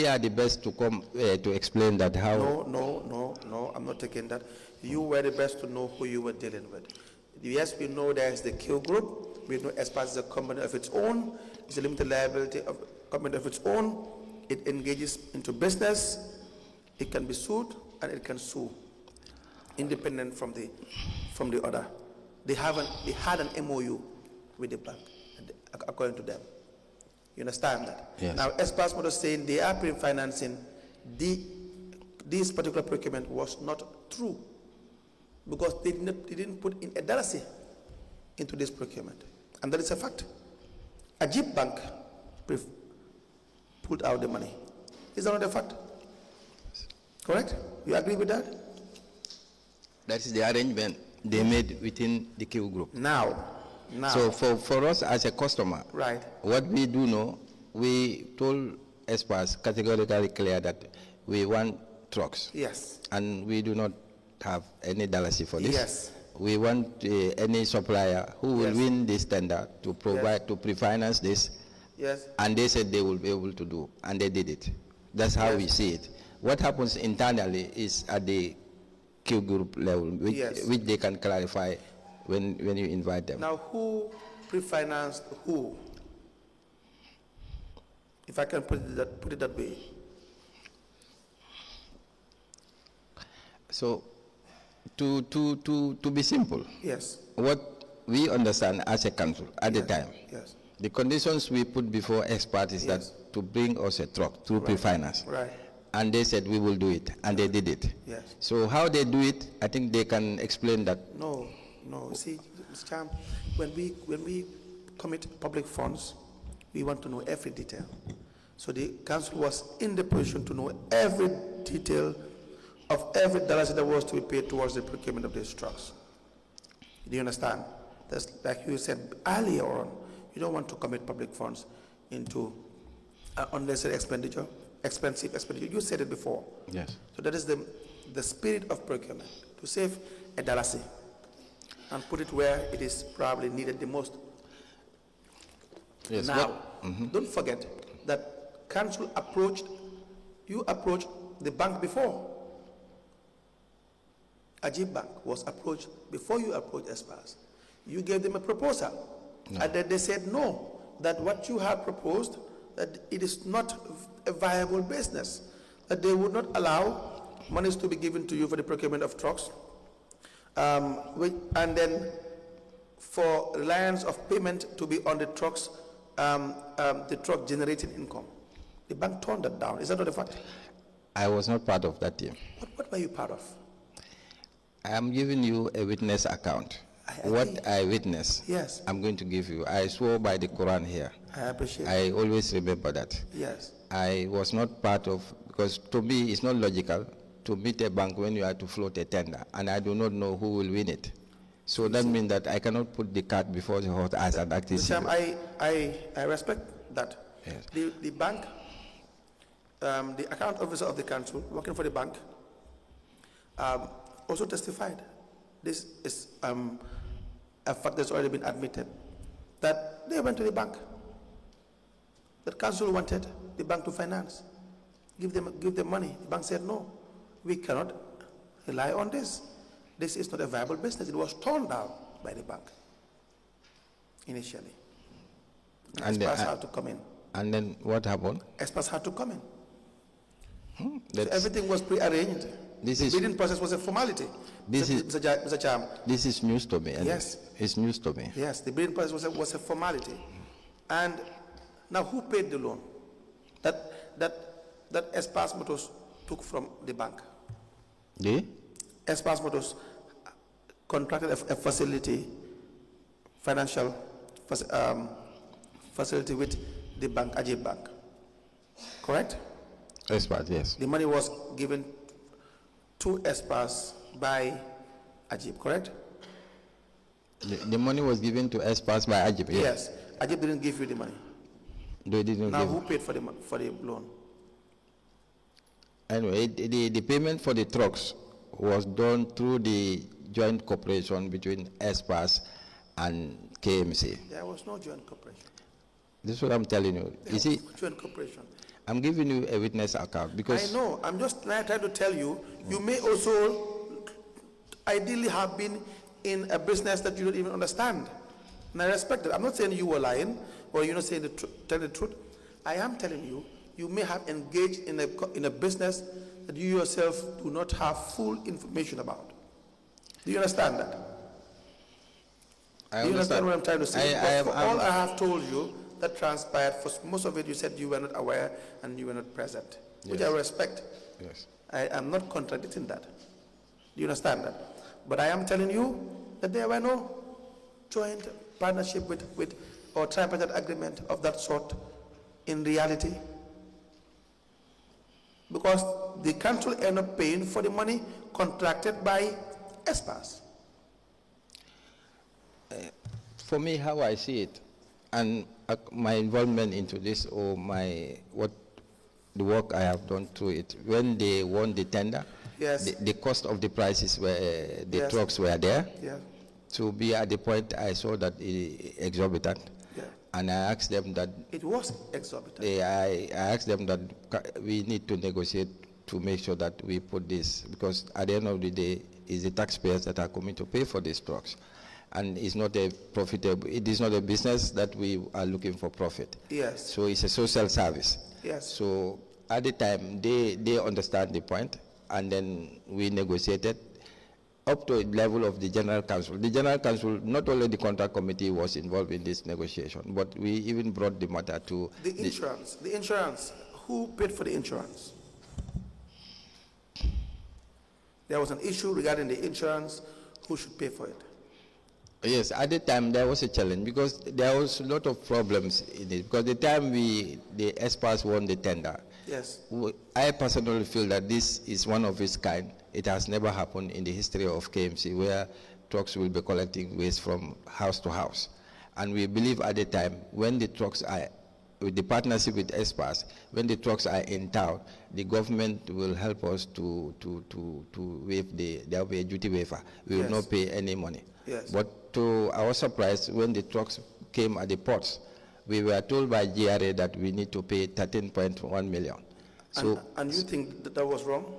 are the best to come to explain that how. No, I'm not taking that. You were the best to know who you were dealing with. Yes, we know there's the Q group. We know Espas is a company of its own. It's a limited liability of company of its own. It engages into business. It can be sued and it can sue, independent from the other. They had an MOU with the bank, according to them. You understand that? Yes. Now, Espas Motors saying they are pre-financing this particular procurement was not true, because they didn't put in a $1 into this procurement, and that is a fact. Ajib Bank pulled out the money. Is that not a fact? Correct? You agree with that? That is the arrangement they made within the Q group. Now. So for us as a customer, Right. what we do know, we told Espas categorically clear that we want trucks. Yes. And we do not have any $1 for this. Yes. We want any supplier who will Yes. win this tender to provide, to pre-finance this. Yes. And they said they will be able to do, and they did it. That's how Yes. we see it. What happens internally is at the Q group level, which, Yes. which they can clarify when you invite them. Now, who pre-financed who? If I can put it that way. So, to be simple, Yes. what we understand as a council at the time, Yes. the conditions we put before experts is Yes. that to bring us a truck through pre-finance. Right. And they said we will do it, and they did it. Yes. So how they do it, I think they can explain that. No. See, Mr. Cham, when we commit public funds, we want to know every detail. So the council was in the position to know every detail of every $1 that was to be paid towards the procurement of these trucks. Do you understand? That's like you said earlier on. You don't want to commit public funds into unnecessary expenditure, expensive expenditure. You said it before. Yes. So that is the spirit of procurement, to save a $1 and put it where it is probably needed the most. Yes. Now, don't forget that council approached the bank before. Ajib Bank was approached before you approached Espas. You gave them a proposal, and then they said no, that what you have proposed, that it is not a viable business, that they would not allow monies to be given to you for the procurement of trucks, and then for reliance of payment to be on the trucks, the truck generating income. The bank turned that down. Is that not a fact? I was not part of that team. What were you part of? I am giving you a witness account. What I witnessed, Yes. I'm going to give you. I swore by the Quran here. I appreciate it. I always remember that. Yes. I was not part of, because to me it's not logical to meet a bank when you have to float a tender, and I do not know who will win it. So that means that I cannot put the cart before the horse as an active. Sam, I respect that. Yes. The bank, the account officer of the council working for the bank, also testified. This is a fact that's already been admitted, that they went to the bank. That council wanted the bank to finance, give them money. The bank said no, we cannot rely on this. This is not a viable business. It was torn down by the bank initially. And Espas had to come in. And then what happened? Espas had to come in. So That's- everything was prearranged. This The is- bidding process was a formality. This is- Mr. Cham. This is news to me. And Yes. It's news to me. Yes, the bidding process was a formality. And now who paid the loan that Espas Motors took from the bank? The? Espas Motors contracted a facility, financial facility with the bank, Ajib Bank. Correct? Expert, yes. The money was given to Espas by Ajib, correct? The money was given to Espas by Ajib. Yes. Ajib didn't give you the money. They didn't Now give. who paid for the loan? Anyway, the payment for the trucks was done through the joint cooperation between Espas and KMC. There was no joint cooperation. This is what I'm telling you. There You see, was no joint cooperation. I'm giving you a witness account because I know. I'm just trying to tell you, you may also ideally have been in a business that you don't even understand. And I respect it. I'm not saying you were lying or you're not saying telling the truth. I am telling you, you may have engaged in a business that you yourself do not have full information about. Do you understand that? Do you understand what I'm trying to say? All I have told you that transpired, for most of it you said you were not aware and you were not present, which I respect. Yes. I am not contradicting that. Do you understand that? But I am telling you that there were no joint partnership or tripartite agreement of that sort in reality. Because the council ended up paying for the money contracted by ESPAS. For me, how I see it, and my involvement into this, or the work I have done through it, when they won the tender, yes, the cost of the prices the trucks were there. Yeah. To be at the point I saw that exorbitant, and I asked them that it was exorbitant. I asked them that we need to negotiate to make sure that we put this, because at the end of the day, it's the taxpayers that are coming to pay for these trucks. And it's not a profitable, it is not a business that we are looking for profit. Yes. So it's a social service. Yes. So at the time, they understand the point, and then we negotiated up to the level of the General Council. The General Council, not only the contract committee was involved in this negotiation, but we even brought the matter to the insurance. The insurance, who paid for the insurance? There was an issue regarding the insurance, who should pay for it? Yes, at the time there was a challenge because there was a lot of problems in it. Because the time the ESPAS won the tender, yes, I personally feel that this is one of its kind. It has never happened in the history of KMC where trucks will be collecting waste from house to house. And we believe at the time when the trucks are, with the partnership with ESPAS, when the trucks are in town, the government will help us to waive there will be a duty waiver. We will not pay any money. Yes. But to our surprise, when the trucks came at the ports, we were told by GRA that we need to pay 13.1 million. So, and you think that was wrong?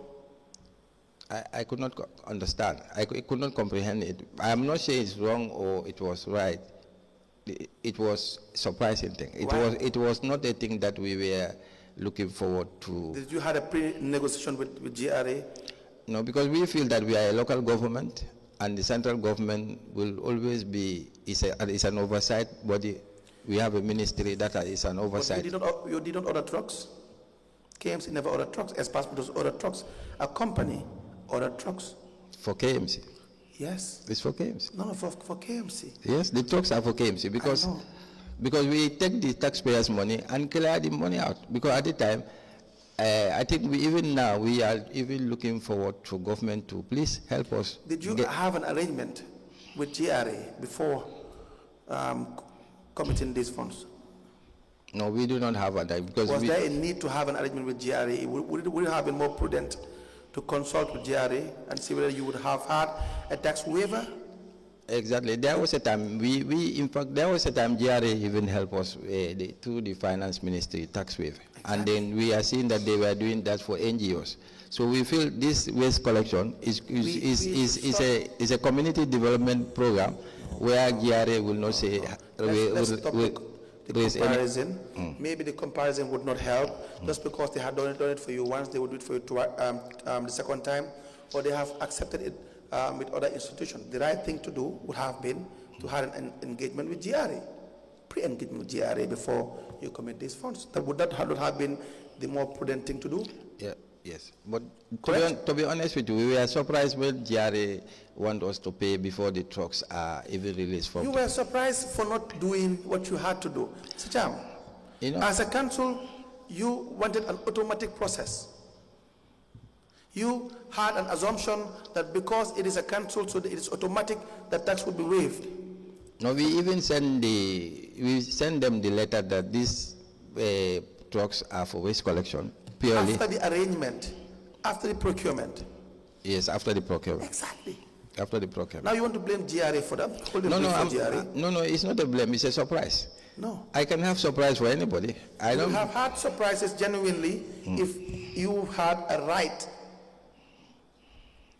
I could not understand. I could not comprehend it. I am not saying it's wrong or it was right. It was a surprising thing. It was not a thing that we were looking forward to. Did you have a pre-negotiation with GRA? No, because we feel that we are a local government, and the central government will always be, is an oversight body. We have a ministry that is an oversight. But you did not order trucks? KMC never ordered trucks. ESPAS does order trucks. A company ordered trucks. For KMC? Yes. It's for KMC. No, for KMC. Yes, the trucks are for KMC because we take the taxpayers' money and clear the money out. Because at the time, I think even now we are even looking forward to government to please help us. Did you have an arrangement with GRA before committing these funds? No, we do not have that. Because was there a need to have an arrangement with GRA? Would it have been more prudent to consult with GRA and see whether you would have had a tax waiver? Exactly. There was a time, in fact, there was a time GRA even helped us through the finance ministry tax waiver. Exactly. And then we are seeing that they were doing that for NGOs. So we feel this waste collection is a community development program where GRA will not say, comparison. Maybe the comparison would not help just because they had done it for you once, they would do it for you the second time, or they have accepted it with other institutions. The right thing to do would have been to have an engagement with GRA, pre-engagement with GRA before you commit these funds. Would that not have been the more prudent thing to do? Yeah. Yes, but to be honest with you, we were surprised when GRA want us to pay before the trucks are even released from. You were surprised for not doing what you had to do. Mr. Cham, as a council, you wanted an automatic process. You had an assumption that because it is a council, so it is automatic, that tax would be waived. No, we even send them the letter that these trucks are for waste collection. Purely. After the arrangement, after the procurement. Yes, after the procurement. Exactly. After the procurement. Now you want to blame GRA for that? No, it's not a blame, it's a surprise. No. I can have surprise for anybody. You have had surprises genuinely if you had a right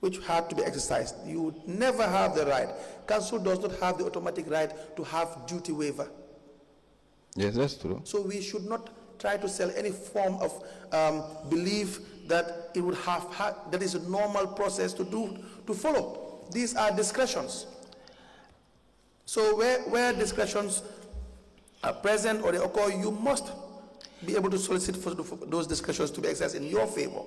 which had to be exercised. You would never have the right. Council does not have the automatic right to have duty waiver. Yes, that's true. So we should not try to sell any form of belief that it would that is a normal process to follow. These are discretions. So where discretions are present or they occur, you must be able to solicit for those discretions to be exercised in your favor.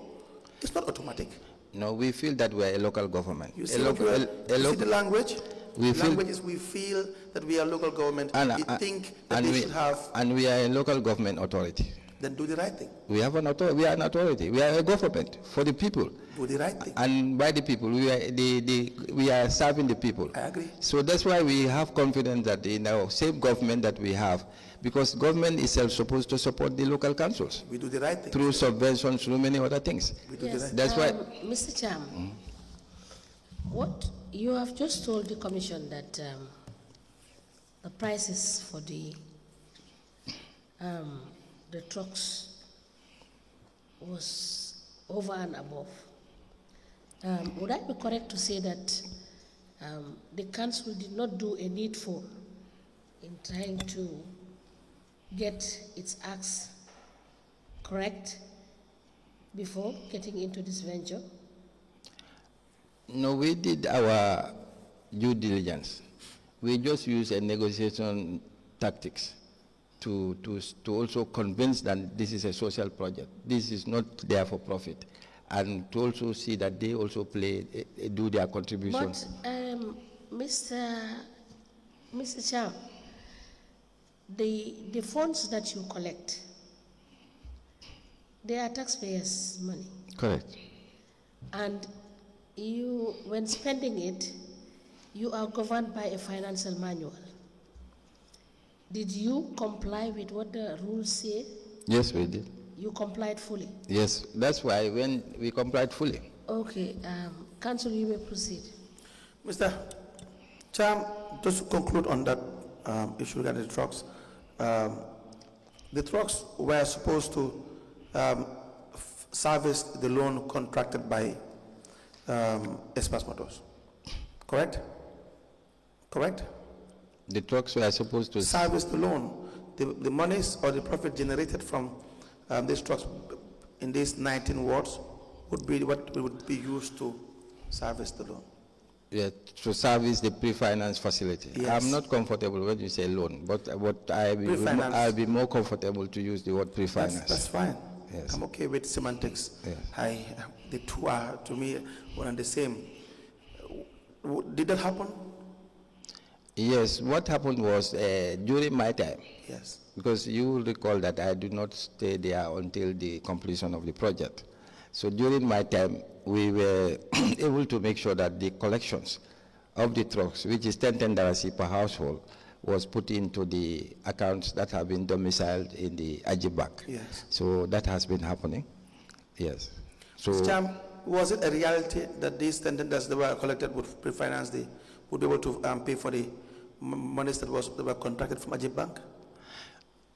It's not automatic. No, we feel that we are a local government. You see, see the language? We feel that we are local government. We think that they should have. And we are a local government authority. Then do the right thing. We have an authority. We are an authority. We are a government for the people. Do the right thing. And by the people, we are serving the people. I agree. So that's why we have confidence that in our same government that we have, because government is supposed to support the local councils. We do the right thing. Through subventions, through many other things. We do the right thing. That's why. Mr. Cham, what you have just told the commission that the prices for the trucks was over and above. Would I be correct to say that the council did not do a needful in trying to get its acts correct before getting into this venture? No, we did our due diligence. We just used a negotiation tactics to also convince that this is a social project. This is not there for profit. And to also see that they also do their contribution. But Mr. Cham, the funds that you collect, they are taxpayers' money. Correct. And you, when spending it, you are governed by a financial manual. Did you comply with what the rules say? Yes, we did. You complied fully? Yes, that's why when we complied fully. Okay, Council, you may proceed. Mr. Cham, just to conclude on that issue regarding the trucks. The trucks were supposed to service the loan contracted by Espas Motors, correct? Correct? The trucks were supposed to service the loan. The monies or the profit generated from these trucks in these 19 wards would be what would be used to service the loan. Yeah, to service the pre-finance facility. Yes. I'm not comfortable when you say loan, but I'll be more comfortable to use the word pre-finance. That's fine. Yes. I'm okay with semantics. Yes. The two are, to me, one and the same. Did that happen? Yes, what happened was during my time. Yes. Because you will recall that I did not stay there until the completion of the project. So during my time, we were able to make sure that the collections of the trucks, which is $10 per household, was put into the accounts that have been domiciled in the Ajib Bank. Yes. So that has been happening. Yes. So, Mr. Cham, was it a reality that these $10 that were collected would pre-finance would be able to pay for the monies that were contracted from Ajib Bank?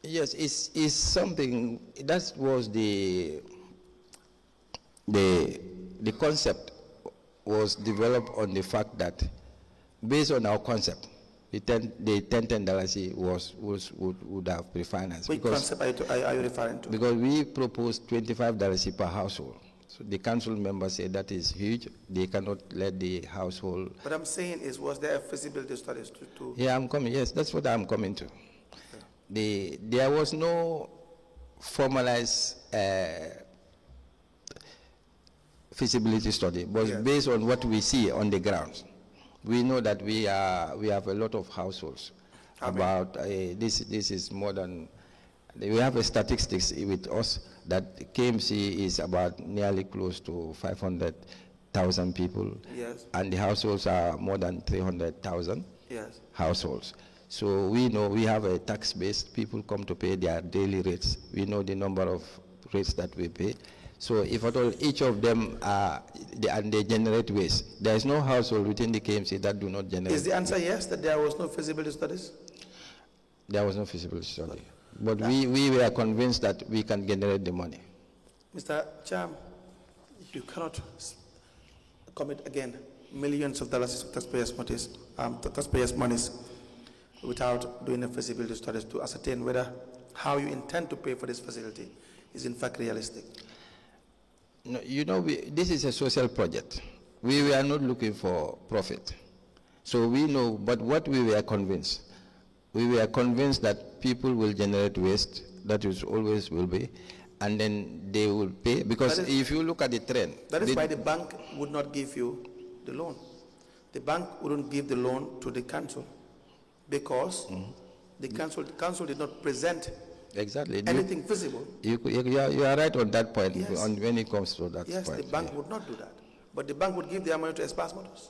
yes, it's something that was the concept was developed on the fact that, based on our concept, the $10 would have pre-financed. Which concept are you referring to? Because we proposed $25 per household. So the council members say that is huge. They cannot let the household. What I'm saying is, was there a feasibility studies to? Yeah, I'm coming. Yes, that's what I'm coming to. There was no formalized feasibility study, but yes, based on what we see on the ground. We know that we have a lot of households. About this is more than. We have a statistics with us that KMC is about nearly close to 500,000 people. Yes. And the households are more than 300,000 yes, households. So we know we have a tax base. People come to pay their daily rates. We know the number of rates that we pay. So if at all each of them and they generate waste, there is no household within the KMC that do not generate. Is the answer yes, that there was no feasibility studies? There was no feasibility study. But we were convinced that we can generate the money. Mr. Cham, you cannot commit again millions of dollars of taxpayers' monies without doing a feasibility studies to ascertain whether how you intend to pay for this facility is in fact realistic? No, you know, this is a social project. We were not looking for profit. So we know, but what we were convinced that people will generate waste, that is always will be, and then they will pay, because if you look at the trend. That is why the bank would not give you the loan. The bank wouldn't give the loan to the council because the council did not present anything visible. You are right on that point, yes. when it comes to that point. Yes, the bank would not do that. But the bank would give their money to Express Motors.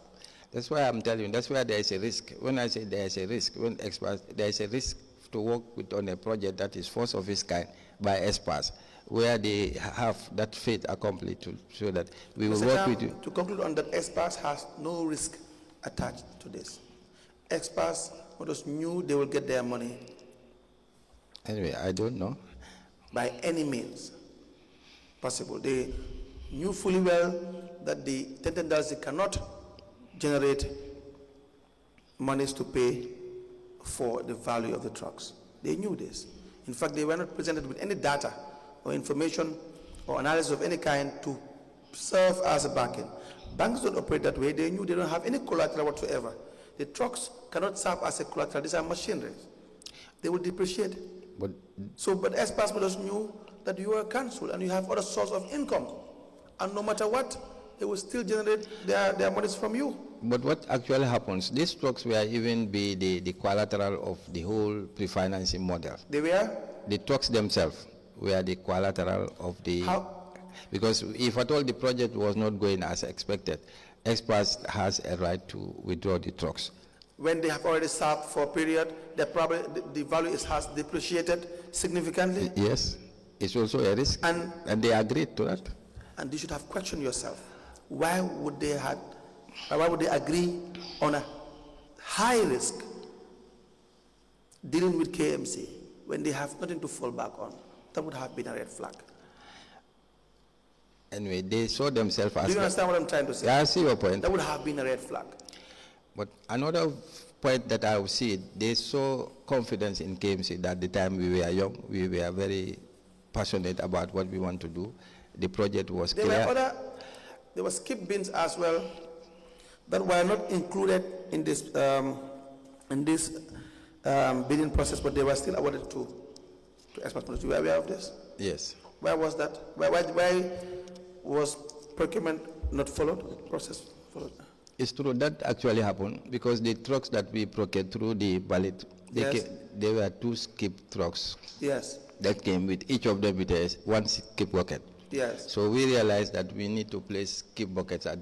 That's why I'm telling you, that's why there is a risk. When I say there is a risk, there is a risk to work on a project that is first of its kind by experts, where they have that faith accomplished to show that we will work with you. To conclude on that, experts has no risk attached to this. Experts Motors knew they will get their money. Anyway, I don't know. By any means possible. They knew fully well that the $10 cannot generate monies to pay for the value of the trucks. They knew this. In fact, they were not presented with any data or information or analysis of any kind to serve as a backing. Banks don't operate that way. They knew they don't have any collateral whatsoever. The trucks cannot serve as a collateral. These are machineries. They will depreciate. But Express Motors knew that you are a council and you have other source of income. And no matter what, they will still generate their monies from you. But what actually happens, these trucks will even be the collateral of the whole pre-financing model. They were? The trucks themselves were the collateral of the... How? Because if at all the project was not going as expected, Express has a right to withdraw the trucks. When they have already served for a period, the value has depreciated significantly? Yes, it's also a risk, and they agreed to that. And you should have questioned yourself. Why would they agree on a high risk dealing with KMC when they have nothing to fall back on? That would have been a red flag. Anyway, they saw themselves as... Do you understand what I'm trying to say? Yeah, I see your point. That would have been a red flag. But another point that I would see, they saw confidence in KMC that at the time we were young, we were very passionate about what we want to do. The project was clear. There were skip bins as well that were not included in this bidding process, but they were still awarded to Express Motors. You were aware of this? Yes. Where was that? Why was procurement not followed? Process followed? It's true that actually happened because the trucks that we procured through the ballot, they were 2 skip trucks. Yes. That came with each of them with one skip bucket. Yes. So we realized that we need to place skip buckets at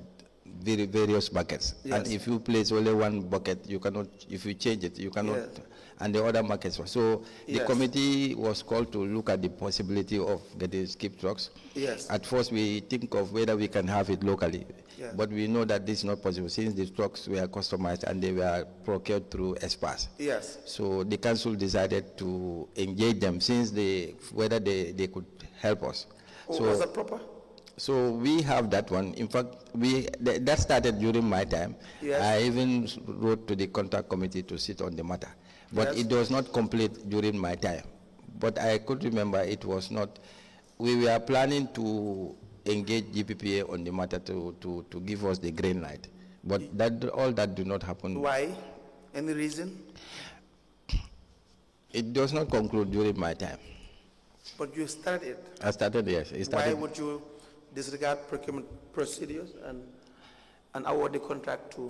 various buckets. Yes. And if you place only one bucket, you cannot, if you change it, you cannot, yes. And the other buckets. So the committee was called to look at the possibility of getting skip trucks. Yes. At first we think of whether we can have it locally. Yeah. But we know that this is not possible since the trucks were customized and they were procured through Express. Yes. So the council decided to engage them since whether they could help us. Oh, so, was that proper? So we have that one. In fact, that started during my time. Yes. I even wrote to the contact committee to sit on the matter. But it was not complete during my time. But I could remember it was not. We were planning to engage GPPA on the matter to give us the green light. But all that did not happen. Why? Any reason? It does not conclude during my time. But you started it. I started, yes. Why would you disregard procurement procedures and award the contract to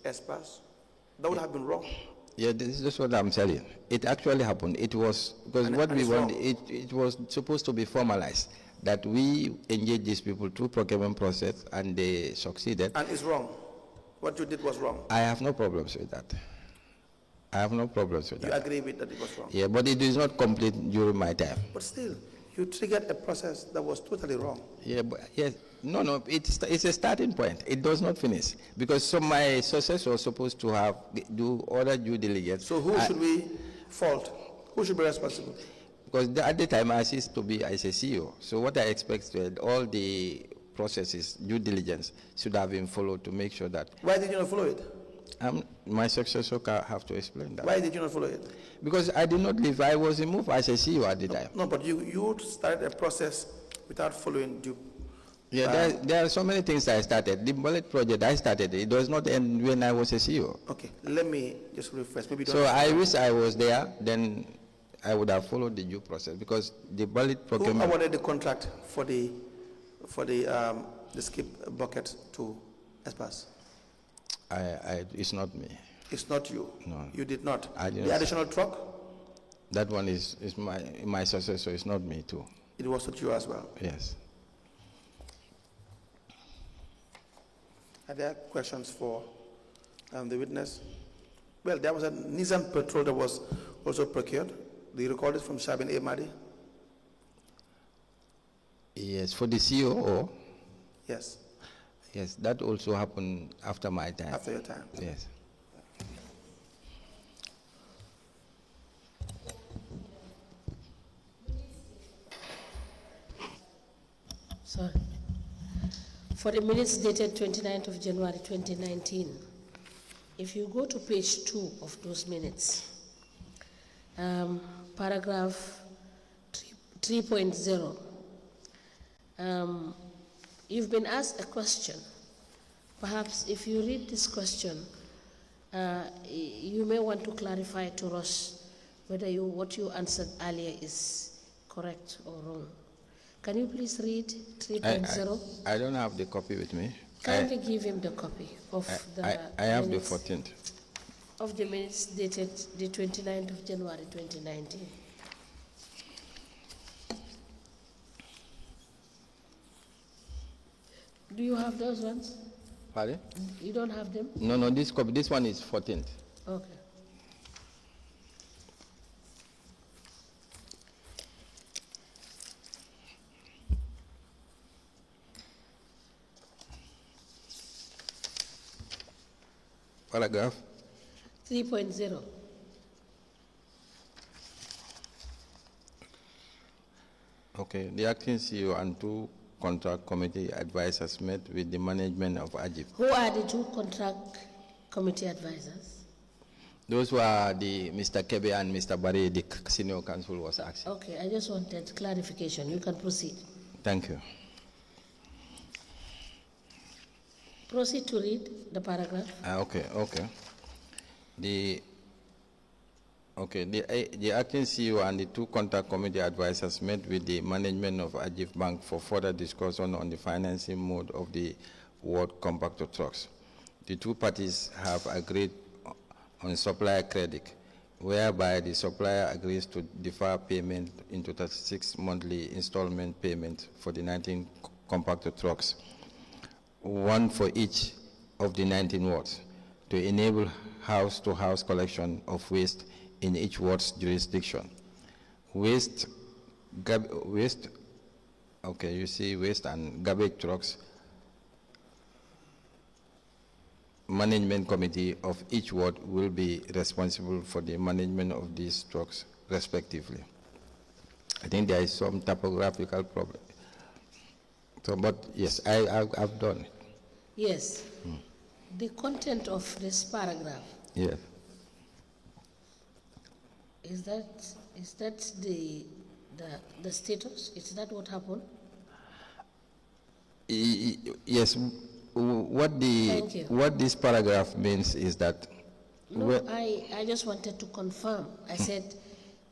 Express? That would have been wrong. Yeah, this is what I'm saying. It actually happened. It was, because what we want, it was supposed to be formalized, that we engage these people through procurement process and they succeeded. And it's wrong. What you did was wrong. I have no problems with that. I have no problems with that. You agree with that it was wrong? Yeah, but it is not complete during my time. But still, you triggered a process that was totally wrong. Yeah, but yes, no, it's a starting point. It does not finish because my successor was supposed to do other due diligence. So who should we fault? Who should be responsible? Because at the time I ceased to be as a CEO. So what I expect is all the processes, due diligence should have been followed to make sure that Why did you not follow it? my successor can have to explain that. Why did you not follow it? Because I did not leave. I was removed as a CEO at the time. No, but you started a process without following due. Yeah, there are so many things I started. The bullet project I started, it does not end when I was a CEO. Okay, let me just refresh. Maybe So I wish I was there, then I would have followed the due process, because the bullet Who procurement. awarded the contract for the skip bucket to Espas? It's not me. It's not you. No. You did not. I didn't. The additional truck, That one is my successor. It's not me too. it was not you as well. Yes. Are there questions for the witness? Well, there was a Nissan Patrol that was also procured. Do you recall it from Shabin A. Mahdi? Yes, for the CEO. Yes, Yes, that also happened after my time. after your time. Yes. Sorry. For the minutes dated 29th of January 2019, if you go to page 2 of those minutes, paragraph 3.0, you've been asked a question. Perhaps if you read this question, you may want to clarify to us whether what you answered earlier is correct or wrong. Can you please read 3.0? I don't have the copy with me. Kindly give him the copy of I have the minutes 14th. of the minutes dated the 29th of January 2019. Do you have those ones? Pardon? You don't have them? No, this copy. This one is 14th. Okay. Paragraph 3.0. Okay. The acting CEO and 2 contract committee advisors met with the management of AGIP. Who are the 2 contract committee advisors? Those were the Mr. Kebe and Mr. Barry, the senior counsel was asking. Okay, I just wanted clarification. You can proceed. Thank you. Proceed to read the paragraph. Okay. The acting CEO and the 2 contact committee advisors met with the management of Ajif Bank for further discussion on the financing mode of the World Compactor trucks. The 2 parties have agreed on supplier credit, whereby the supplier agrees to defer payment into 36 monthly installment payment for the 19 compactor trucks, 1 for each of the 19 wards, to enable house-to-house collection of waste in each ward's jurisdiction. Waste and garbage trucks, management committee of each ward will be responsible for the management of these trucks respectively. I think there is some typographical problem. So, but yes, I've done it. Yes. The content of this paragraph, Yes. is that the status? Is that what happened? Yes. Thank you. What this paragraph means is that. No, I just wanted to confirm. I said,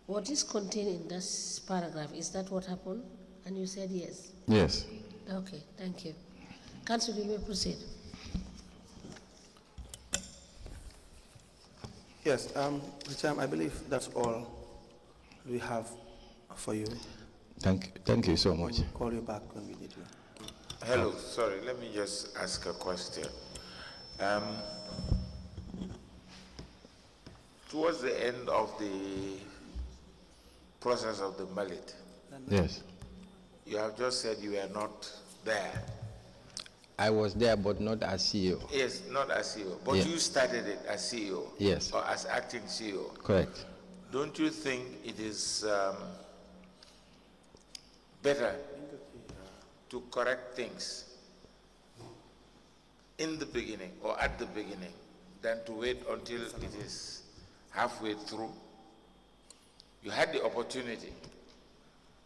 what is contained in this paragraph, is that what happened? And you said yes. Yes. Okay, thank you. Council, you may proceed. Yes, Mr. Chairman, I believe that's all we have for you. Thank you so much. We'll call you back when we need you. Hello, sorry, let me just ask a question. Towards the end of the process of the mallet, Yes. you have just said you were not there. I was there, but not as CEO. Yes, not as CEO, but Yeah. you started it as CEO. Yes. Or as acting CEO. Correct. Don't you think it is better to correct things in the beginning or at the beginning than to wait until it is halfway through. You had the opportunity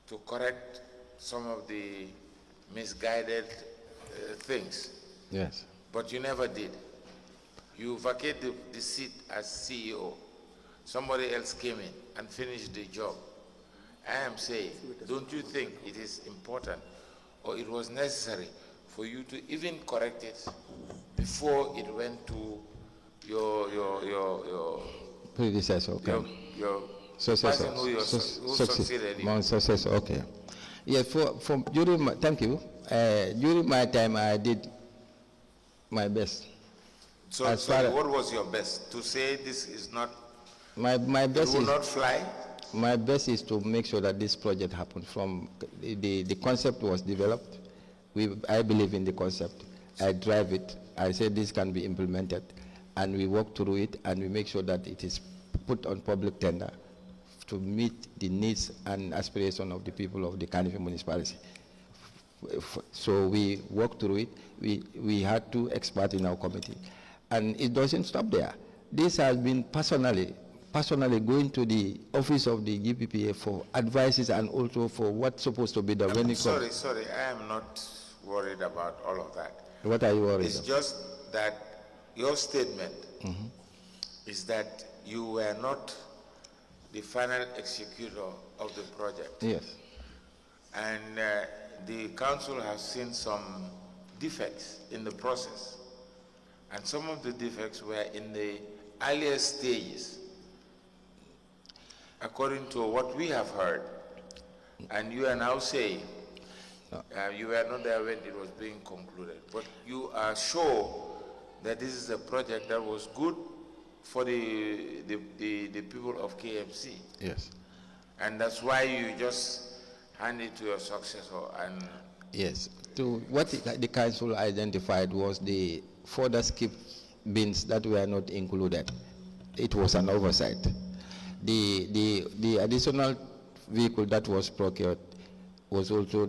to correct some of the misguided things. Yes. But you never did. You vacated the seat as CEO. Somebody else came in and finished the job. I am saying, don't you think it is important or it was necessary for you to even correct it before it went to your predecessor? Okay. Your Successor. person who succeeded you? My successor. Okay. Yeah. During my, thank you. During my time, I did my best. So what was your best? To say this is not, my best it will is not fly? my best is to make sure that this project happens. From the concept was developed. I believe in the concept. I drive it. I say this can be implemented, and we work through it, and we make sure that it is put on public tender to meet the needs and aspirations of the people of the Kanifi municipality. So we work through it. We had 2 experts in our committee, and it doesn't stop there. This has been personally going to the office of the GPPA for advices and also for what's supposed to be done. Sorry, I am not worried about all of that. What are you worried It's about? just that your statement is that you were not the final executor of the project. Yes. And the council has seen some defects in the process. And some of the defects were in the earlier stages, according to what we have heard. And you are now saying, you were not there when it was being concluded, but you are sure that this is a project that was good for the people of KMC. Yes. And that's why you just hand it to your successor. And yes. What the council identified was the further skip bins that were not included. It was an oversight. The additional vehicle that was procured was also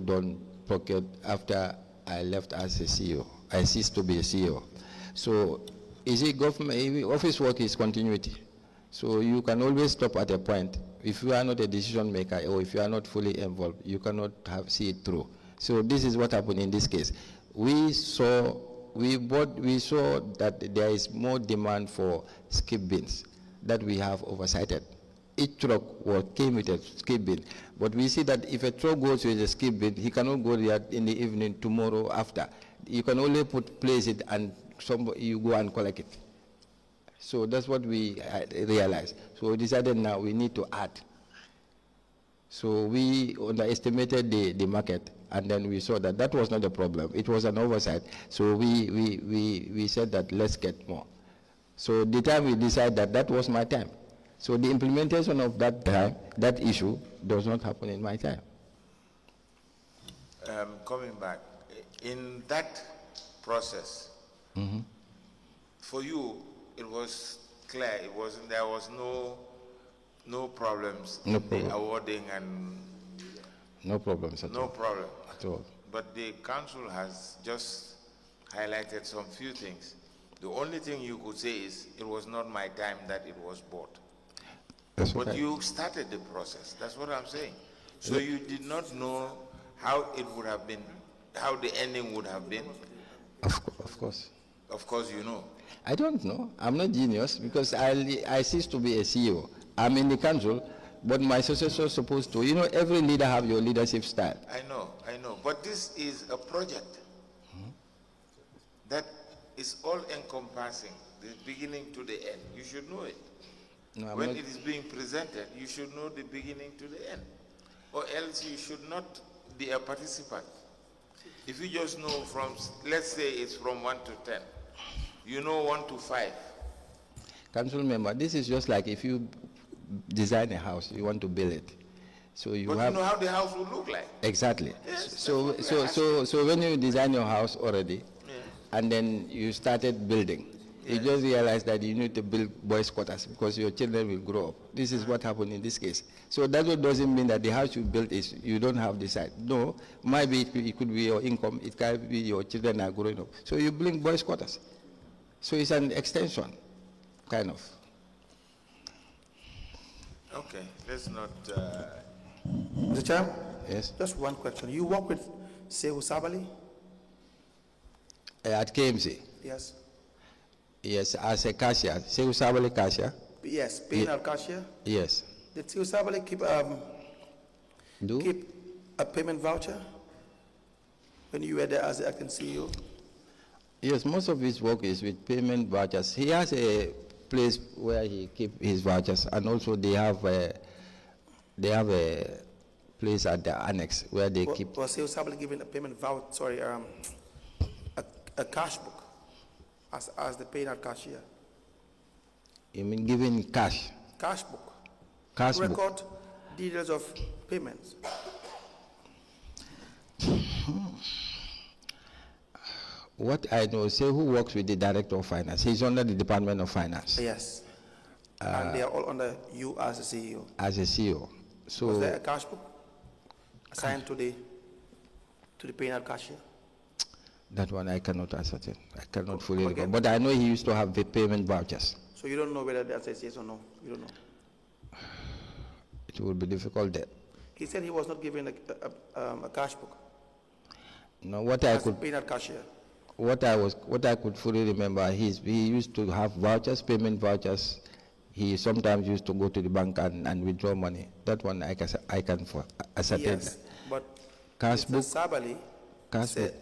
procured after I left as a CEO. I ceased to be a CEO. So, government office work is continuity. So you can always stop at a point. If you are not a decision maker or if you are not fully involved, you cannot see it through. So this is what happened in this case. We saw that there is more demand for skip bins that we have oversighted. Each truck came with a skip bin, but we see that if a truck goes with a skip bin, he cannot go there in the evening, tomorrow, after. You can only place it and you go and collect it. So that's what we realized. So we decided now we need to add. So we underestimated the market, and then we saw that that was not a problem. It was an oversight. So we said that let's get more. So the time we decided that was my time. So the implementation of that issue does not happen in my time. Coming back, in that process, for you, it was clear. There was no problems in the awarding and no problems at all. No problem at all. But the council has just highlighted some few things. The only thing you could say is it was not my time that it was bought. But you started the process. That's what I'm saying. So you did not know how it would have been, how the ending would have been? Of course. Of course you know. I don't know. I'm not genius because I ceased to be a CEO. I'm in the council, but my successor is supposed to. You know, every leader have your leadership style. I know. But this is a project that is all-encompassing, the beginning to the end. You should know it. No, when it is being presented, you should know the beginning to the end. Or else you should not be a participant. If you just know from, let's say it's from 1 to 10, you know 1 to 5. Council member, this is just like if you design a house, you want to build it. So you have, you know how the house will look like. Exactly. Yes, so when you design your house already, and then you started building, You just realize that you need to build boys' quarters because your children will grow up. This is what happened in this case. So that doesn't mean that the house you built is, you don't have the site. No, maybe it could be your income, it can be your children are growing up. So you build boys' quarters. So it's an extension, kind of. Okay, let's not... Mr. Chairman? Yes. Just one question. You work with Sehu Sabali? At KMC? Yes. Yes, as a cashier. Sehu Sabali cashier? Yes, paying out cashier? Yes. Did Sehu Sabali keep a payment voucher when you were there as the acting CEO? Yes, most of his work is with payment vouchers. He has a place where he keeps his vouchers, and also they have a place at the annex where they keep. Was Sehu Sabali given a payment voucher? Sorry, a cash book as the paying out cashier? You mean giving cash? Cash book. Cash book. Record details of payments. What I know, say who works with the director of finance. He's under the Department of Finance. Yes. And they are all under you as a CEO. As a CEO. So was there a cash book assigned to the paying out cashier? that one I cannot ascertain. I cannot fully recall. But I know he used to have the payment vouchers. So you don't know whether the answer is yes or no? You don't know? It will be difficult there. He said he was not given a cash book. No, what I could paying out cashier. What I could fully remember, he used to have vouchers, payment vouchers. He sometimes used to go to the bank and withdraw money. That one I can ascertain. Yes, but cash Mr. book. Sabali said,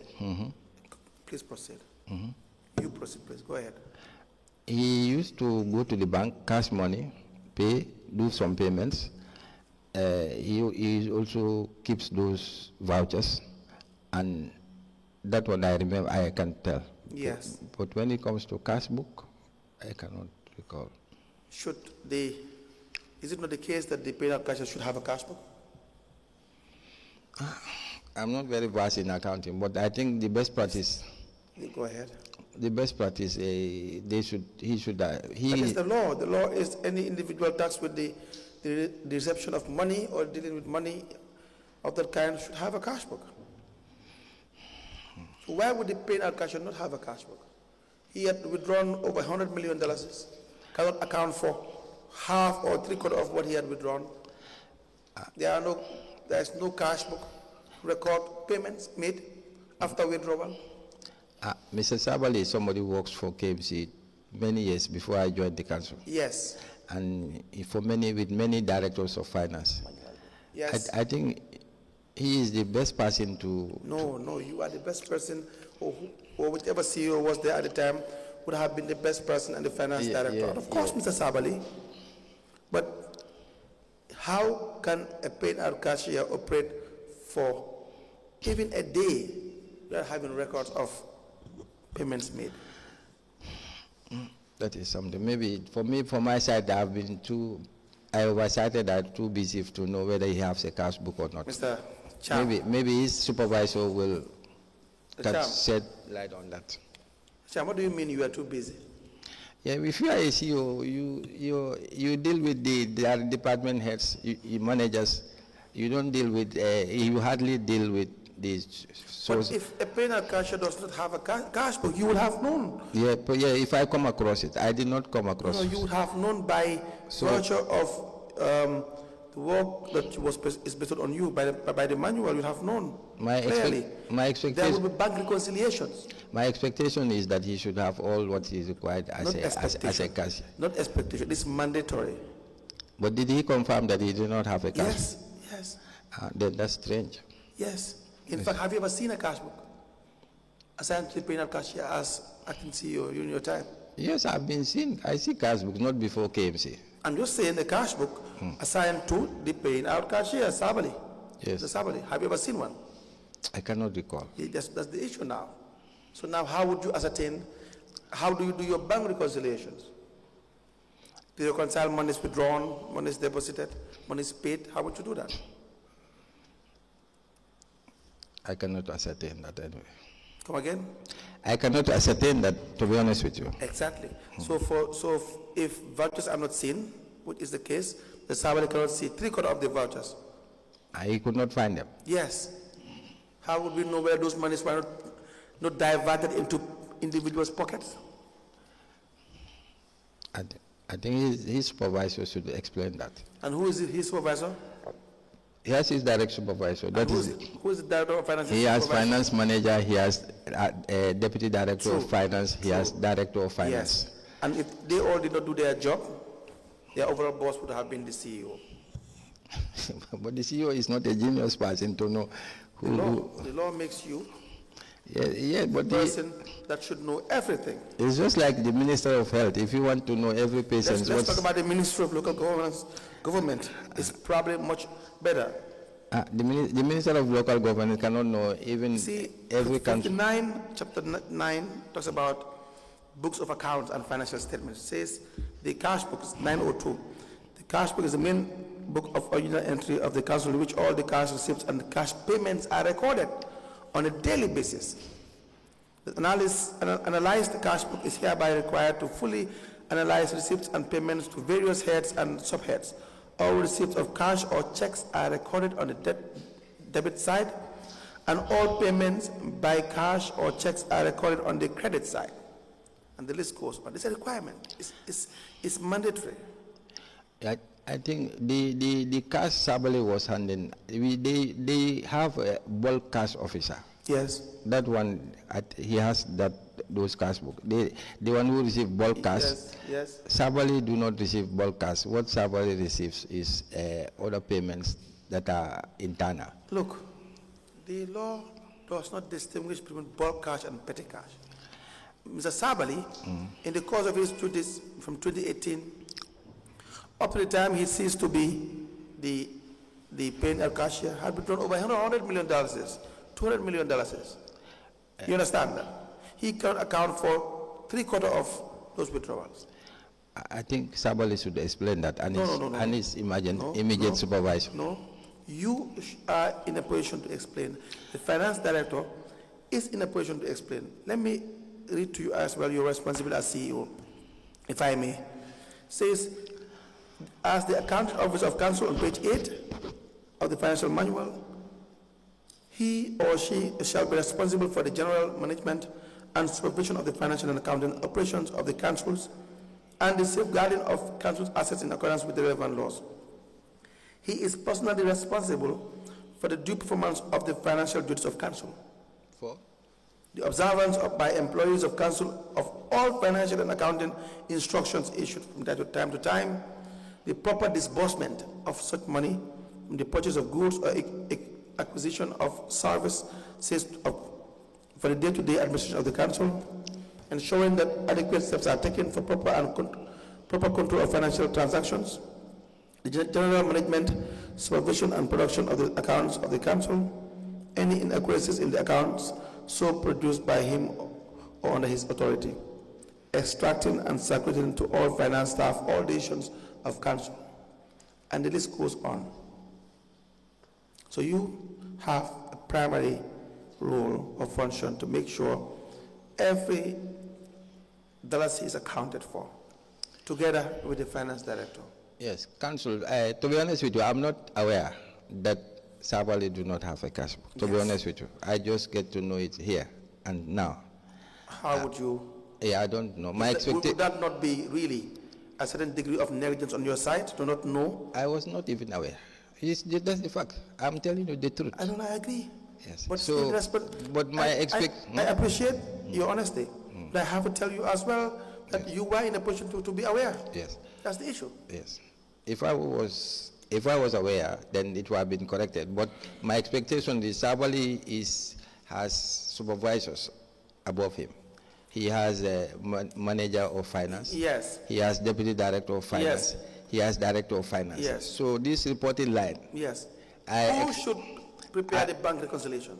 Please proceed. You proceed, please. Go ahead. He used to go to the bank, cash money, pay, do some payments. He also keeps those vouchers, and that one I remember, I can tell. Yes. But when it comes to cash book, I cannot recall. Is it not the case that the paid out cashier should have a cash book? I'm not very versed in accounting, but I think the best practice. Go ahead. The best practice, he should. That is the law. The law is any individual tasked with the reception of money or dealing with money of that kind should have a cash book. So why would the paid out cashier not have a cash book? He had withdrawn over $100 million. Cannot account for half or three-quarters of what he had withdrawn. There is no cash book record payments made after withdrawal. Mr. Sabali is somebody who works for KMC many years before I joined the council. Yes. And with many directors of finance. Yes. I think he is the best person to. No, you are the best person, or whichever CEO was there at the time would have been the best person and the finance director. And of course, Mr. Sabali. But how can a paid out cashier operate for even a day without having records of payments made? That is something. Maybe for me, from my side, I oversighted that too busy to know whether he has a cash book or not. Mr. Cham. Maybe his supervisor will shed light on that. Cham, what do you mean you are too busy? Yeah, if you are a CEO, you deal with the department heads, managers. You don't deal with. You hardly deal with these. But if a paid out cashier does not have a cash book, you would have known. Yeah, but if I come across it, I did not come across it. No, you would have known by virtue of the work that is based on you, by the manual. You have known clearly. My expectation. There will be bank reconciliations. My expectation is that he should have all what is required as a cashier. Not expectation. It's mandatory. But did he confirm that he did not have a cash? Yes. Then that's strange. Yes. In fact, have you ever seen a cash book assigned to the paid out cashier as acting CEO during your time? Yes, I've been seeing. I see cash books, not before KMC. I'm just saying the cash book assigned to the paying out cashier, Sabali. Yes. The Sabali. Have you ever seen one? I cannot recall. That's the issue now. So now how would you ascertain, how do you do your bank reconciliations? Do you reconcile money is withdrawn, money is deposited, money is paid? How would you do that? I cannot ascertain that anyway. Come again? I cannot ascertain that, to be honest with you. Exactly. If vouchers are not seen, which is the case, the Sabali cannot see 3/4 of the vouchers. I could not find them. Yes. How would we know where those monies were not diverted into individuals' pockets? I think his supervisor should explain that. And who is his supervisor? He has his direct supervisor. And who is the director of finance? He has finance manager, he has a deputy director of finance, he has director of finance. Yes. And if they all did not do their job, their overall boss would have been the CEO. But the CEO is not a genius person to know who. The law makes you but the person that should know everything. It's just like the Minister of Health. If you want to know every patient, let's talk about the Ministry of Local Government. It's probably much better. The Minister of Local Government cannot know even every country. Chapter 9 talks about books of accounts and financial statements. It says the cash book is 902. The cash book is the main book of original entry of the council in which all the cash receipts and cash payments are recorded on a daily basis. The analyzed cash book is hereby required to fully analyze receipts and payments to various heads and subheads. All receipts of cash or checks are recorded on the debit side, and all payments by cash or checks are recorded on the credit side. And the list goes on. It's a requirement. It's mandatory. I think the cash Sabali was handling, they have a bulk cash officer. Yes. That one, he has those cash book. The one who receive bulk cash. Yes. Sabali do not receive bulk cash. What Sabali receives is other payments that are internal. Look, the law does not distinguish between bulk cash and petty cash. Mr. Sabali, in the course of his duties from 2018, up to the time he ceased to be the paying cashier, had withdrawn over $100 million, $200 million. You understand that? He can account for 3/4 of those withdrawals. I think Sabali should explain that, and his immediate supervisor. No, you are in a position to explain. The finance director is in a position to explain. Let me read to you as well your responsibility as CEO, if I may. It says, as the accounting officer of council on page 8 of the financial manual, he or she shall be responsible for the general management and supervision of the financial and accounting operations of the councils and the safeguarding of council's assets in accordance with the relevant laws. He is personally responsible for the due performance of the financial duties of council. For? The observance by employees of council of all financial and accounting instructions issued from time to time, the proper disbursement of such money from the purchase of goods or acquisition of services for the day-to-day administration of the council, ensuring that adequate steps are taken for proper control of financial transactions, the general management, supervision and production of the accounts of the council, any inaccuracies in the accounts so produced by him or under his authority, extracting and circulating to all finance staff all decisions of council, and the list goes on. So you have a primary role or function to make sure every dollar is accounted for, together with the finance director. Yes, council, to be honest with you, I'm not aware that Sabali do not have a cash book, to be honest with you. I just get to know it here and now. How would you? Yeah, I don't know. Would that not be really a certain degree of negligence on your side to not know? I was not even aware. That's the fact. I'm telling you the truth. I agree. Yes. But I appreciate your honesty. But I have to tell you as well that you were in a position to be aware. Yes. That's the issue. Yes. If I was aware, then it would have been corrected. But my expectation is Sabali has supervisors above him. He has a manager of finance. Yes. He has deputy director of finance. Yes. He has director of finance. Yes. So this reporting line. Yes. Who should prepare the bank reconciliation?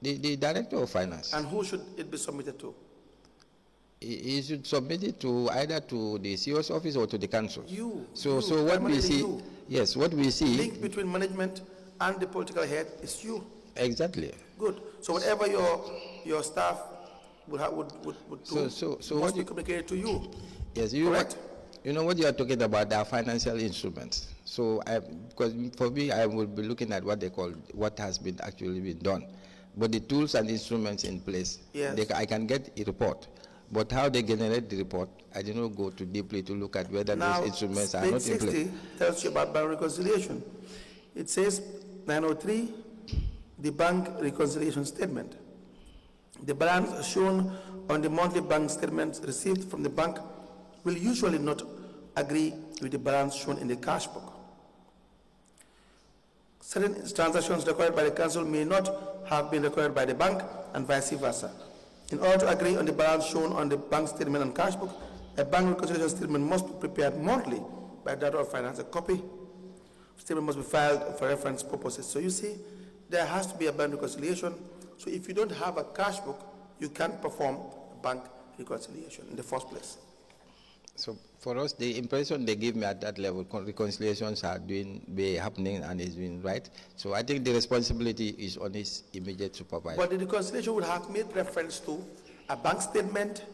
The director of finance. And who should it be submitted to? He should submit it to either to the CEO's office or to the council. So what we see, yes, what we see. Link between management and the political head is you. Exactly. Good. So whatever your your staff would do So must what be you, communicated to you. yes, you Correct. you know what you are talking about are financial instruments. So because for me, I will be looking at what they call what has been actually been done, but the tools and instruments in place. Yes. I can get a report, but how they generate the report, I did not go too deeply to look at whether Now, those instruments are page not in 60 place. tells you about bank reconciliation. It says 903, the bank reconciliation statement. The balance shown on the monthly bank statements received from the bank will usually not agree with the balance shown in the cash book. Certain transactions recorded by the council may not have been recorded by the bank and vice versa. In order to agree on the balance shown on the bank statement and cash book, a bank reconciliation statement must be prepared monthly by Director of Finance. A copy statement must be filed for reference purposes. So you see, there has to be a bank reconciliation. So if you don't have a cash book, you can't perform a bank reconciliation in the first place. So for us, the impression they give me at that level, reconciliations are happening and is doing right. So I think the responsibility is on his immediate supervisor. But the reconciliation would have made reference to a bank statement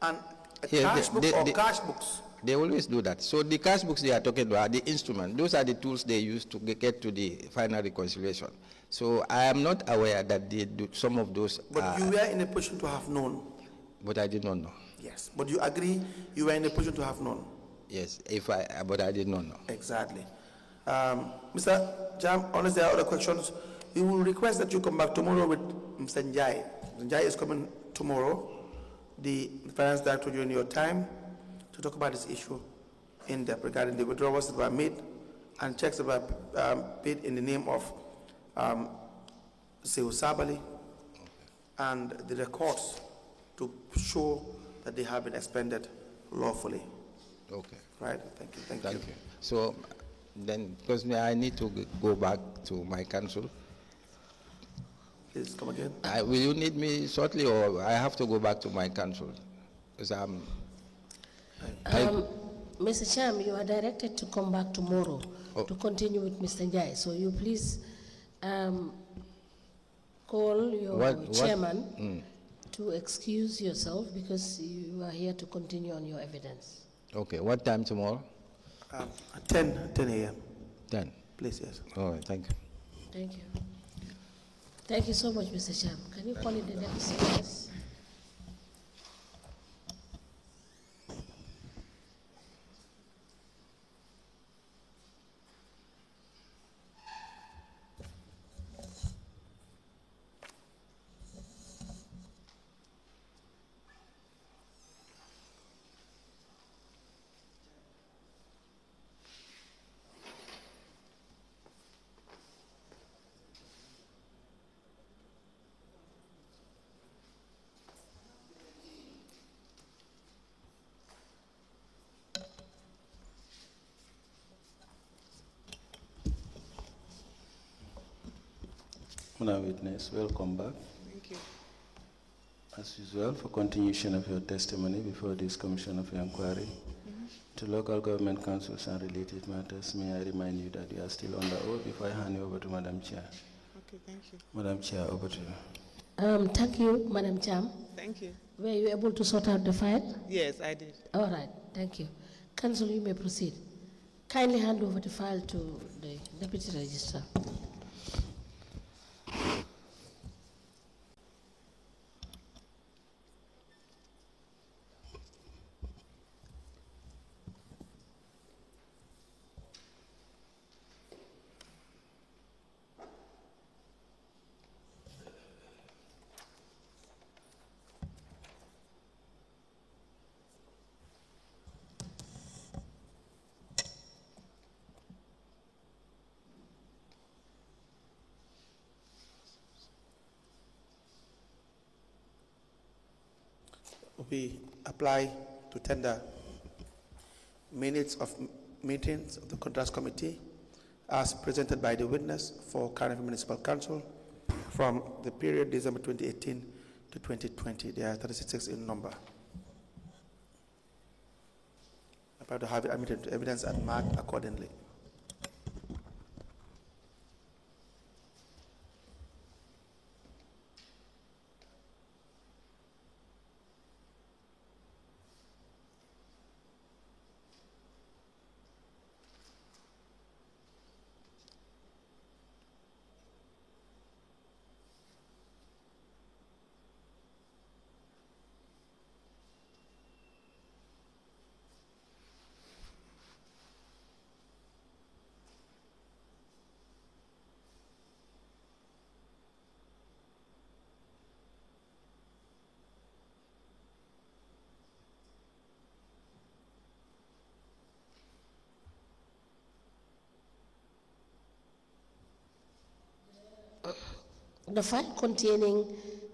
and a cash book or cash books. They always do that. So the cash books they are talking about are the instrument. Those are the tools they use to get to the final reconciliation. So I am not aware that they do some of those. But you were in a position to have known. But I did not know. Yes, but you agree you were in a position to have known. Yes, but I did not know. Exactly. Mr. Cham, unless there are other questions, we will request that you come back tomorrow with Mr. Njie. Mr. Njie is coming tomorrow, the finance director, during your time, to talk about this issue in depth regarding the withdrawals that were made and checks that were paid in the name of Sehu Sabali and the records to show that they have been expended lawfully. Okay. Right? Thank you. Thank you. So then, because I need to go back to my council. Please come again. Will you need me shortly, or I have to go back to my council? Because Mr. Cham, you are directed to come back tomorrow to continue with Mr. Njie. So you please call your chairman to excuse yourself because you are here to continue on your evidence. Okay. What time tomorrow? 10 a.m. 10. Please, yes. All right. Thank you. Thank you. Thank you so much, Mr. Cham. Can you call in the next witness? Madam Witness, welcome back. Thank you. As usual, for continuation of your testimony before this Commission of Inquiry to local government councils and related matters, may I remind you that you are still on the oath before I hand you over to Madam Chair. Okay, thank you. Madam Chair, over to you. Thank you, Madam Cham. Thank you. Were you able to sort out the file? Yes, I did. All right, thank you. Council, you may proceed. Kindly hand over the file to the Deputy Registrar. We apply to tender minutes of meetings of the Contracts Committee as presented by the witness for Cardiff Municipal Council from the period December 2018 to 2020. They are 36 in number. I apply to have it admitted to evidence and marked accordingly. The file containing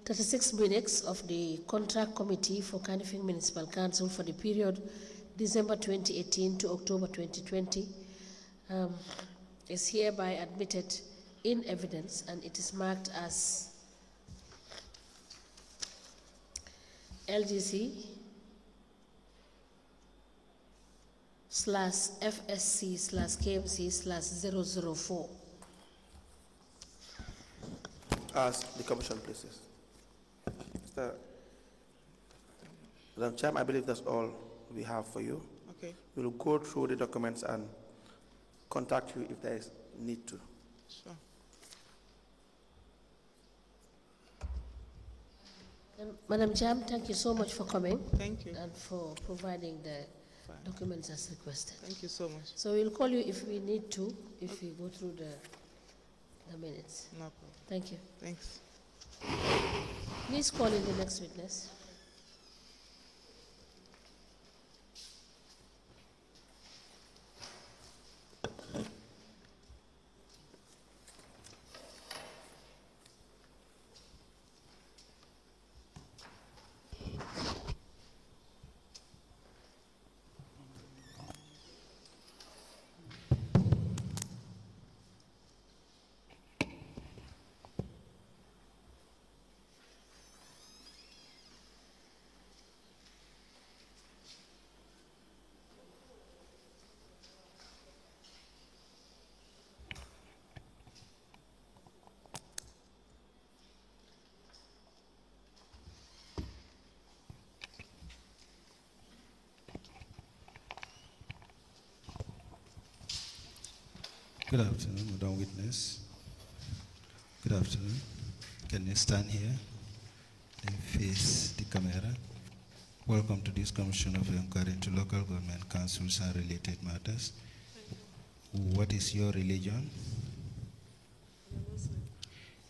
36 minutes of the Contract Committee for Kanifing Municipal Council for the period December 2018 to October 2020 is hereby admitted in evidence, and it is marked as LGC/FSC/KMC/004. Ask the Commission, please. Madam Cham, I believe that's all we have for you. Okay. We will go through the documents and contact you if there is need to. Sure. Madam Cham, thank you so much for coming. Thank you. And for providing the documents as requested. Thank you so much. So we'll call you if we need to, if we go through the minutes. No problem. Thank you. Thanks. Please call in the next witness. Good afternoon, Madam Witness. Good afternoon. Can you stand here and face the camera? Welcome to this Commission of Inquiry into Local Government Councils and Related Matters. What is your religion?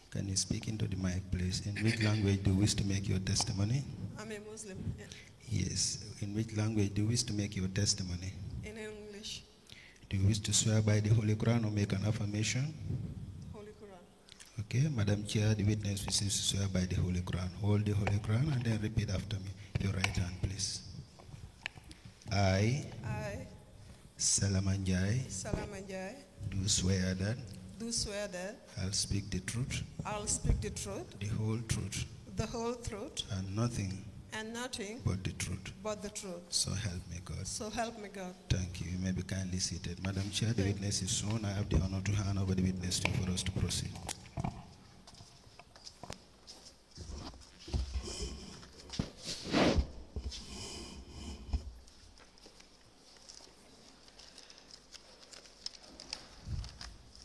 Can you speak into the mic, please? In which language do you wish to make your testimony? I'm a Muslim. Yes. In which language do you wish to make your testimony? In English. Do you wish to swear by the Holy Quran or make an affirmation? Holy Quran. Okay, Madam Chair, the witness wishes to swear by the Holy Quran. Hold the Holy Quran and then repeat after me. Your right hand, please. I, Salama Njie, Salama Njie, do swear that do swear that I'll speak the truth, I'll speak the truth, the whole truth, and nothing but the truth. So help me God. So help me God. Thank you. You may be kindly seated. Madam Chair, the witness is sworn. I have the honor to hand over the witness to you for us to proceed.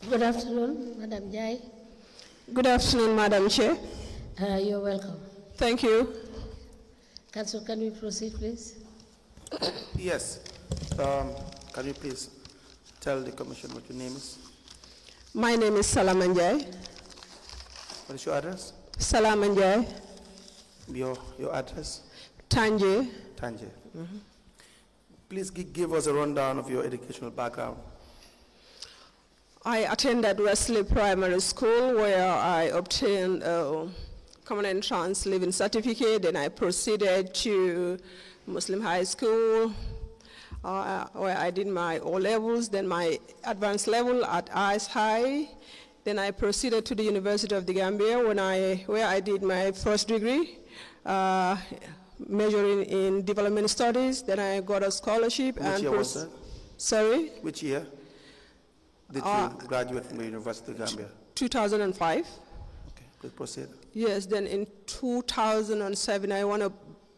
Good afternoon, Madam Njie. Good afternoon, Madam Chair. You're welcome. Thank you. Council, can we proceed, please? Yes. Can you please tell the Commission what your name is? My name is Salama Njie. What is your address? Salama Njie. Your address? Tanje. Tanje. Mm-hmm. Please give us a rundown of your educational background. I attended Wesley Primary School where I obtained a Common Entrance Living Certificate. Then I proceeded to Muslim High School where I did my O-levels, then my advanced level at ICE High. Then I proceeded to the University of the Gambia where I did my first degree, majoring in development studies. Then I got a scholarship. Which year was that? Sorry? Which year did you graduate from the University of Gambia? 2005. Okay, please proceed. Yes, then in 2007 I won a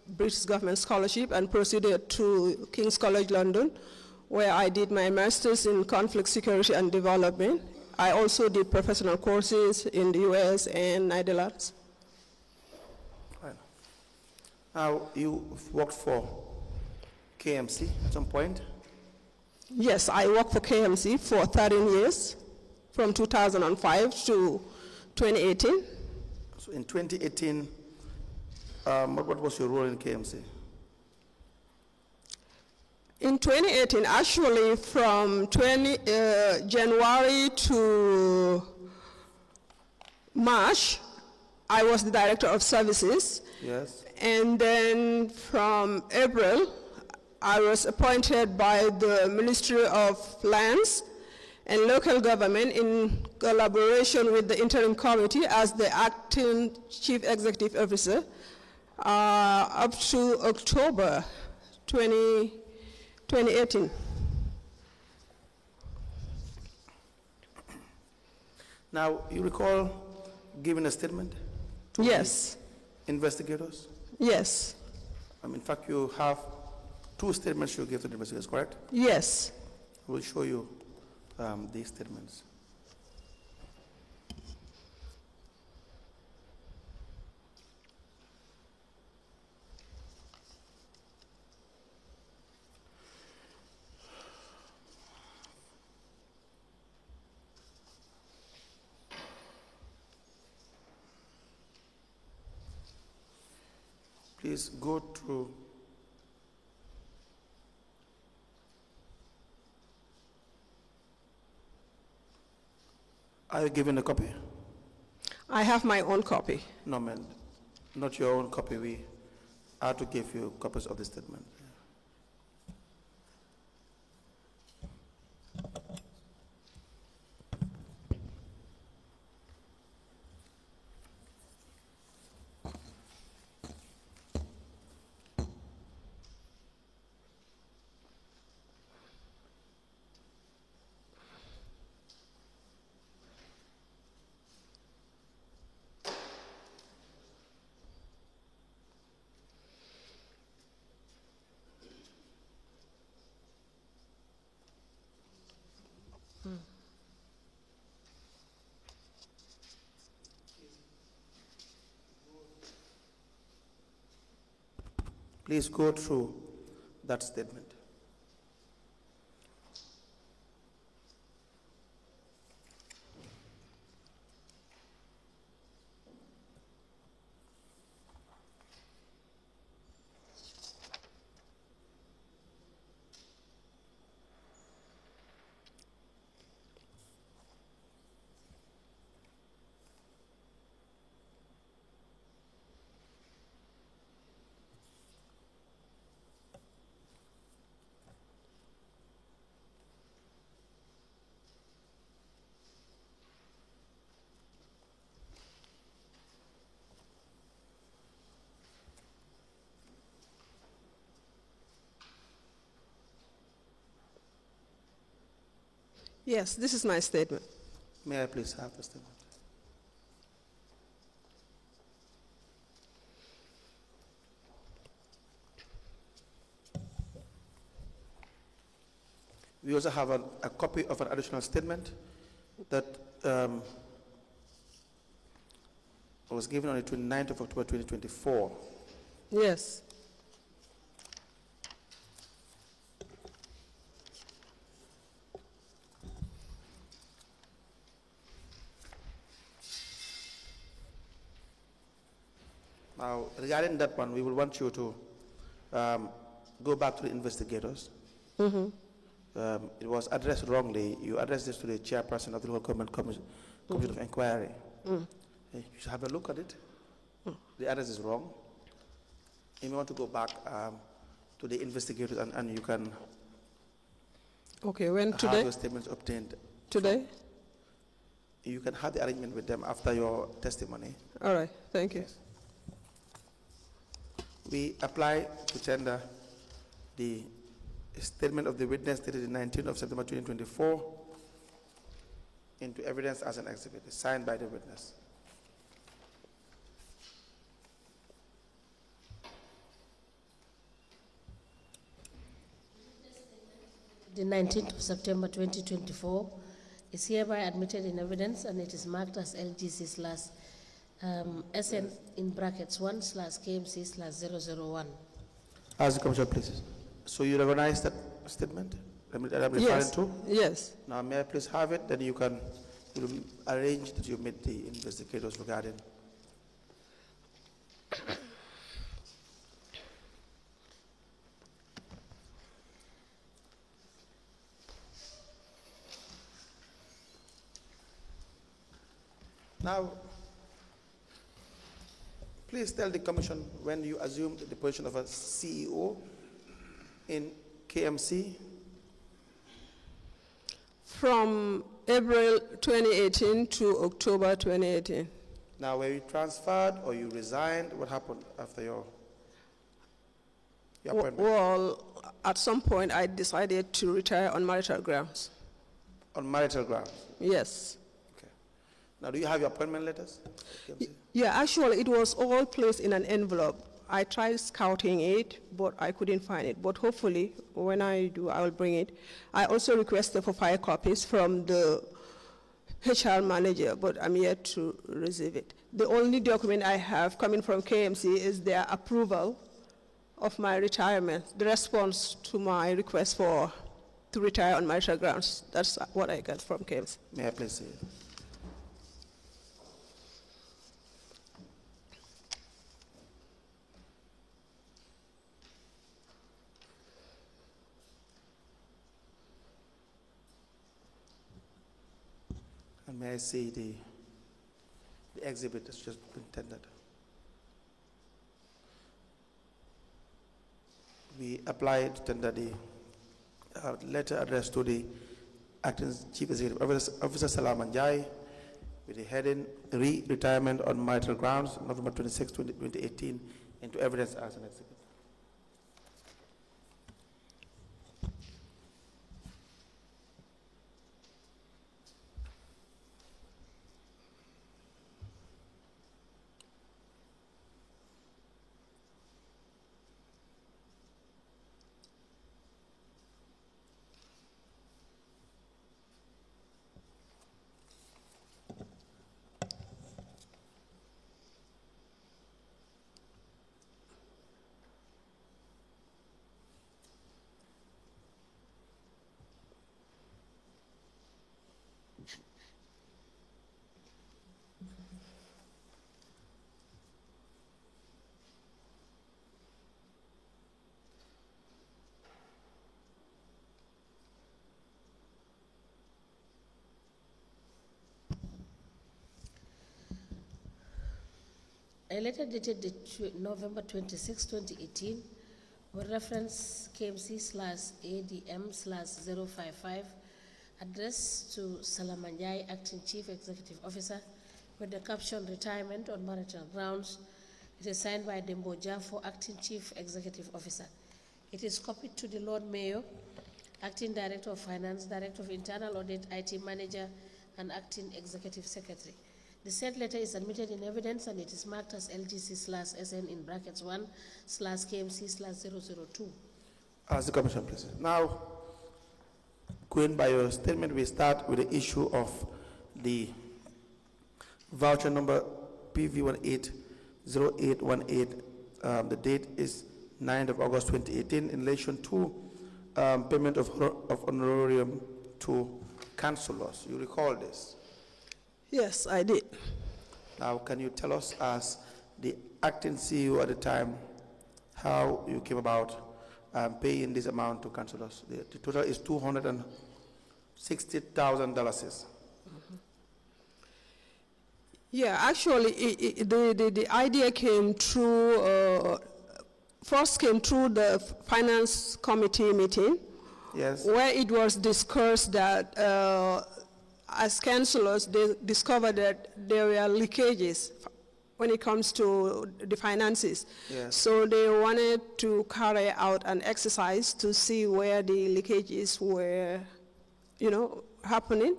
British government scholarship and proceeded to King's College London, where I did my master's in conflict security and development. I also did professional courses in the US and Netherlands. Right. Now, you worked for KMC at some point? Yes, I worked for KMC for 13 years, from 2005 to 2018. So in 2018, what was your role in KMC? In 2018, actually from January to March I was the Director of Services. Yes. And then from April, I was appointed by the Ministry of Lands and Local Government in collaboration with the Interim Committee as the Acting Chief Executive Officer up to October 2018. Now, you recall giving a statement to Yes, the investigators? yes, In fact, you have 2 statements you gave to the investigators, correct? yes. We'll show you these statements. Please go through. Are you given a copy? I have my own copy. No, man, not your own copy. We are to give you copies of the statement. Please go through that statement. Yes, this is my statement. May I please have the statement? We also have a copy of an additional statement that was given on the 29th of October 2024. Yes. Now, regarding that one, we will want you to go back to the investigators. It was addressed wrongly. You addressed this to the chairperson of the local government commission of inquiry. You should have a look at it. The address is wrong. You may want to go back to the investigators and you can Okay, when have today? your statements obtained. Today? You can have the arrangement with them after your testimony. All right, thank you. We apply to tender the statement of the witness dated the 19th of September 2024 into evidence as an exhibit, signed by the witness. The 19th of September 2024 is hereby admitted in evidence, and it is marked as LGC slash SN in brackets 1/KMC/001. Ask the commissioner, please. So you recognize that statement that I'm referring Yes, to? yes. Now, may I please have it? Then you can arrange that you meet the investigators regarding. Now, please tell the commission when you assumed the position of a CEO in KMC. From April 2018 to October 2018. Now, were you transferred or you resigned? What happened after your appointment? Well, at some point I decided to retire on marital grounds. On marital grounds? Yes. Okay. Now, do you have your appointment letters? Yeah, actually it was all placed in an envelope. I tried scouting it, but I couldn't find it. But hopefully, when I do, I will bring it. I also requested for 5 copies from the HR manager, but I'm yet to receive it. The only document I have coming from KMC is their approval of my retirement, the response to my request to retire on marital grounds. That's what I got from KMC. May I please see it? And may I see the exhibit that's just been tendered? We applied to tender the letter addressed to the Acting Chief Executive Officer Salama Njie with the heading Retirement on Marital Grounds, November 26, 2018, into evidence as an exhibit. A letter dated November 26, 2018, with reference KMC/ADM/055, addressed to Salama Njie, Acting Chief Executive Officer, with the caption Retirement on Marital Grounds. It is signed by Dembo Jafo, Acting Chief Executive Officer. It is copied to the Lord Mayor, Acting Director of Finance, Director of Internal Audit, IT Manager, and Acting Executive Secretary. The said letter is admitted in evidence and it is marked as LGC/SN in brackets 1/KMC/002. Ask the Commission, please. Now, going by your statement, we start with the issue of the voucher number PV180818. The date is 9th of August 2018 in relation to payment of honorarium to councillors. You recall this? Yes, I did. Now, can you tell us, as the acting CEO at the time, how you came about paying this amount to councillors? The total is $260,000. Yeah, actually, the idea came through, first came through the finance committee meeting. Yes. Where it was discussed that as councillors, they discovered that there were leakages when it comes to the finances. Yes. So they wanted to carry out an exercise to see where the leakages were, happening.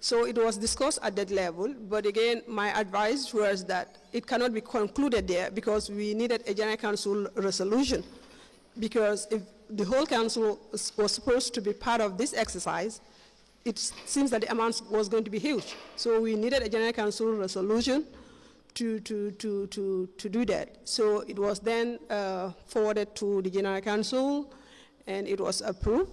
So it was discussed at that level, but again, my advice was that it cannot be concluded there because we needed a general council resolution. Because if the whole council was supposed to be part of this exercise, it seems that the amount was going to be huge. So we needed a general council resolution to do that. So it was then forwarded to the general council and it was approved.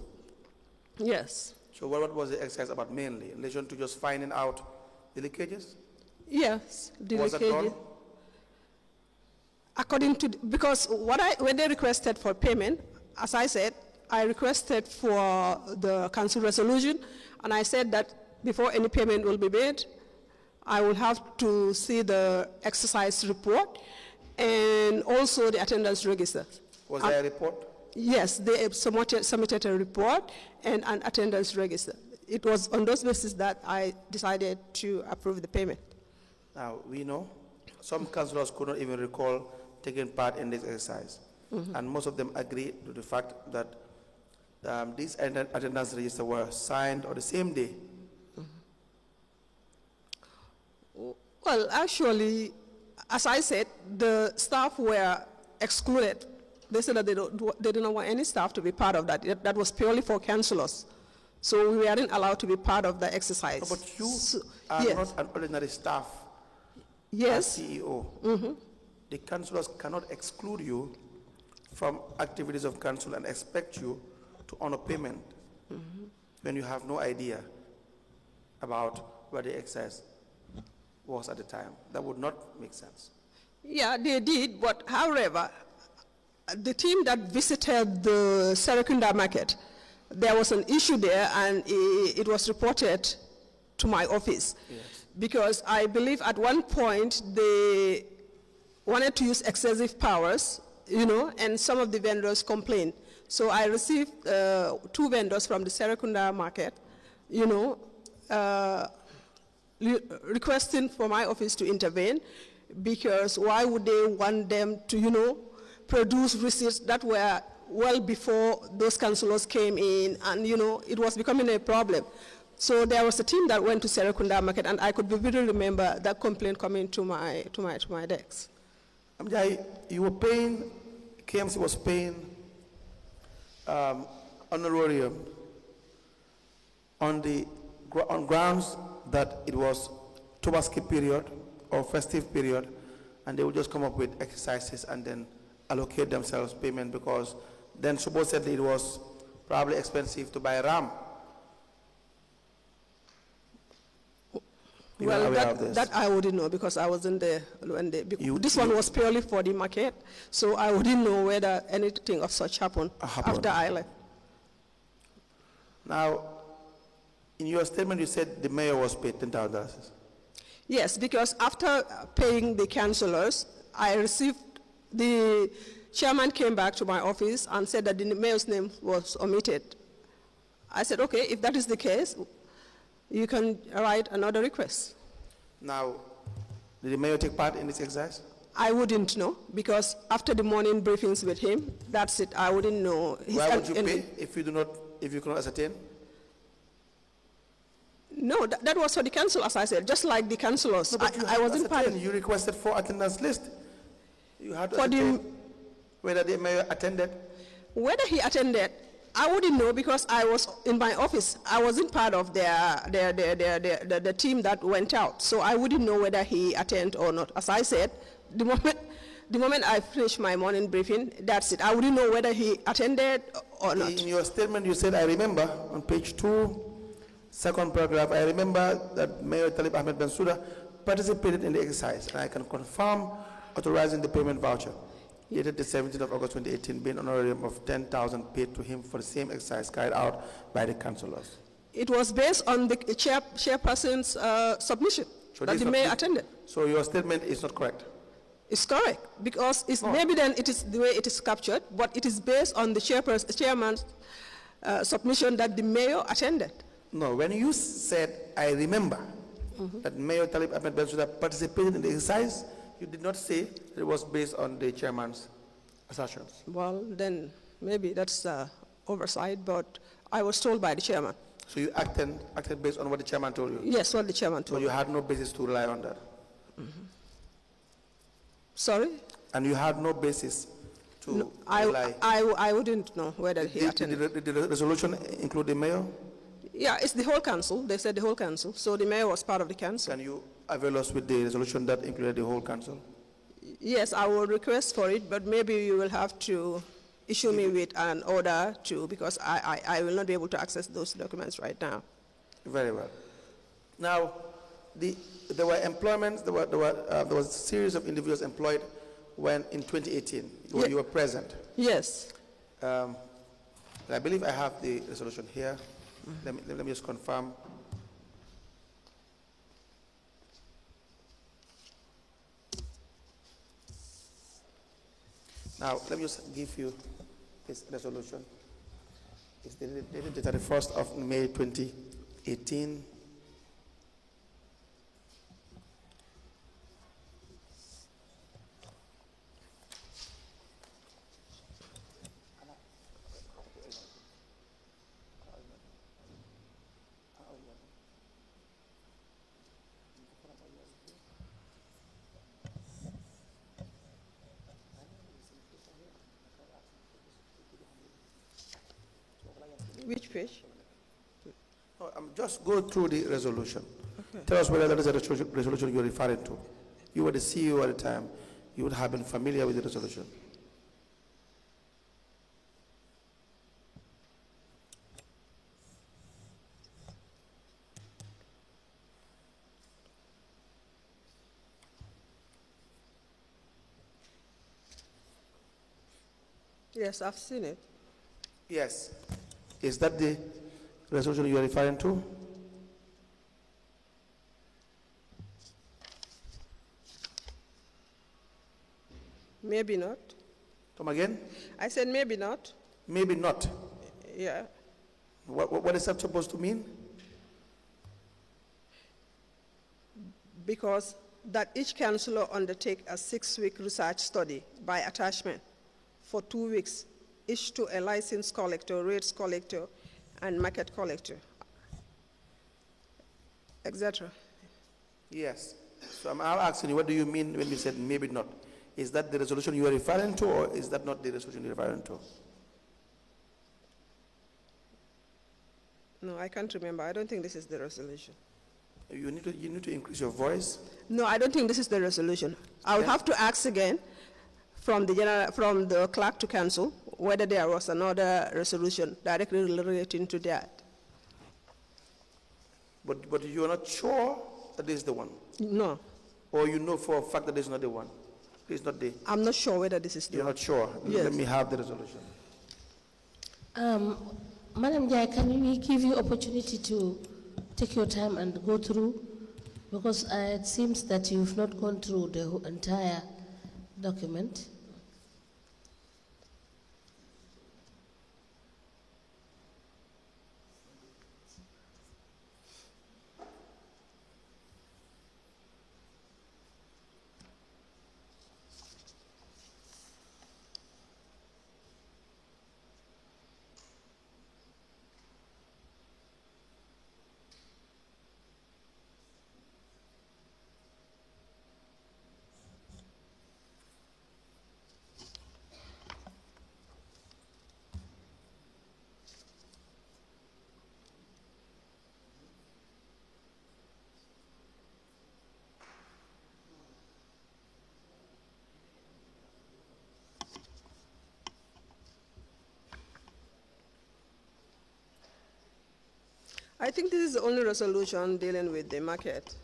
Yes. So what was the exercise about mainly? In relation to just finding out the leakages? Yes, the was leakages. it done? According to, because when they requested for payment, as I said, I requested for the council resolution, and I said that before any payment will be made, I will have to see the exercise report, and also the attendance register. Was there a report? Yes, they submitted a report and an attendance register. It was on those basis that I decided to approve the payment. Now, we know some councillors could not even recall taking part in this exercise. And most of them agree to the fact that these attendance registers were signed on the same day. Well, actually, as I said, the staff were excluded. They said that they did not want any staff to be part of that. That was purely for councillors. So we weren't allowed to be part of the exercise. No, but you are yes. not an ordinary staff. Yes. As CEO. The councillors cannot exclude you from activities of council and expect you to honor payment when you have no idea about what the exercise was at the time. That would not make sense. Yeah, they did, but however, the team that visited the Serekunda market, there was an issue there and it was reported to my office. Yes. Because I believe at one point they wanted to use excessive powers, and some of the vendors complained. So I received 2 vendors from the Serekunda market, requesting for my office to intervene, because why would they want them to, produce receipts that were well before those councillors came in, and it was becoming a problem. So there was a team that went to Serekunda market, and I could vividly remember that complaint coming to my desk. Njie, you were paying, KMC was paying honorarium on grounds that it was Tobaski period or festive period, and they would just come up with exercises and then allocate themselves payment, because then supposedly it was probably expensive to buy a ram. Well, that I wouldn't know, because I wasn't there when this one was purely for the market, so I wouldn't know whether anything of such happened after I left. Now, in your statement, you said the mayor was paid $10,000. Yes, because after paying the councillors, I received, the chairman came back to my office and said that the mayor's name was omitted. I said, okay, if that is the case, you can write another request. Now, did the mayor take part in this exercise? I wouldn't know, because after the morning briefings with him, that's it, I wouldn't know. Why would you pay if you cannot ascertain? No, that was for the council, as I said, just like the councillors. No, but I wasn't part of it. You requested for attendance list. You had to for ascertain whether the mayor attended. Whether he attended, I wouldn't know, because I was in my office. I wasn't part of the team that went out, so I wouldn't know whether he attended or not. As I said, the moment I finished my morning briefing, that's it. I wouldn't know whether he attended or not. In your statement, you said, I remember, on page 2, second paragraph, I remember that Mayor Talib Ahmed Bensouda participated in the exercise, and I can confirm authorizing the payment voucher dated the 17th of August 2018, being an honorarium of 10,000 paid to him for the same exercise carried out by the councillors. It was based on the chairperson's submission that the mayor attended. So your statement is not correct? It's correct, because maybe then it is the way it is captured, but it is based on the chairman's submission that the mayor attended. No, when you said, I remember that Mayor Talib Ahmed Bensouda participated in the exercise, you did not say that it was based on the chairman's assertions. Well, then maybe that's oversight, but I was told by the chairman. So you acted based on what the chairman told you? Yes, what the chairman told me. So you had no basis to rely on that? Sorry? And you had no basis to rely? I wouldn't know whether he attended. Did the resolution include the mayor? Yeah, it's the whole council. They said the whole council. So the mayor was part of the council. Can you avail us with the resolution that included the whole council? Yes, I will request for it, but maybe you will have to issue me with an order to, because I will not be able to access those documents right now. Very well. Now, there were employments, there was a series of individuals employed when in 2018, you were present. Yes. I believe I have the resolution here. Let me just confirm. Now, let me just give you this resolution. It's dated the 31st of May 2018. Which page? No, just go through the resolution. Okay. Tell us whether that is the resolution you're referring to. You were the CEO at the time. You would have been familiar with the resolution. Yes, I've seen it. Yes. Is that the resolution you are referring to? Maybe not. Come again? I said maybe not. Maybe not. Yeah. What is that supposed to mean? Because that each councillor undertake a 6-week research study by attachment for 2 weeks, each to a license collector, rates collector, and market collector, etc. Yes. So I'm asking you, what do you mean when you said maybe not? Is that the resolution you are referring to, or is that not the resolution you're referring to? No, I can't remember. I don't think this is the resolution. You need to increase your voice. No, I don't think this is the resolution. I will have to ask again from the clerk to council whether there was another resolution directly relating to that. But you're not sure that this is the one? No. Or you know for a fact that this is not the one? This is not the... I'm not sure whether this is the You're one. not sure? Yes. Let me have the resolution. Madam Njie, can we give you opportunity to take your time and go through? Because it seems that you've not gone through the entire document. I think this is the only resolution dealing with the market.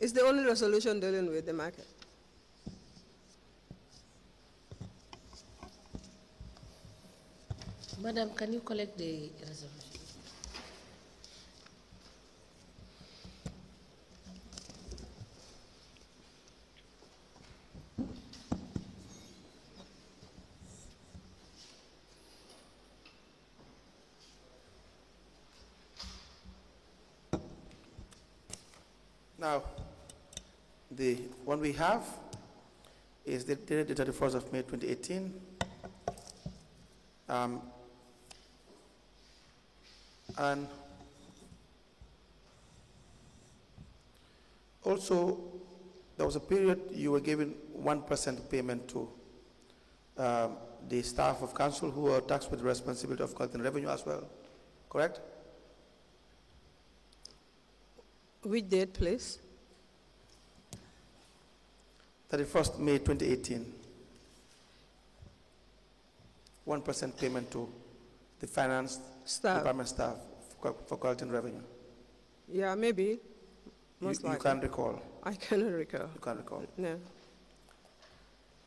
It's the only resolution dealing with the market. Madam, can you collect the resolution? Now, the one we have is dated the 31st of May 2018. And also, there was a period you were giving 1% payment to the staff of council who are taxed with the responsibility of collecting revenue as well, correct? Which date, please? 31st May 2018. 1% payment to the finance department staff for collecting revenue. Yeah, maybe. You can't recall. I cannot recall. You can't recall. No.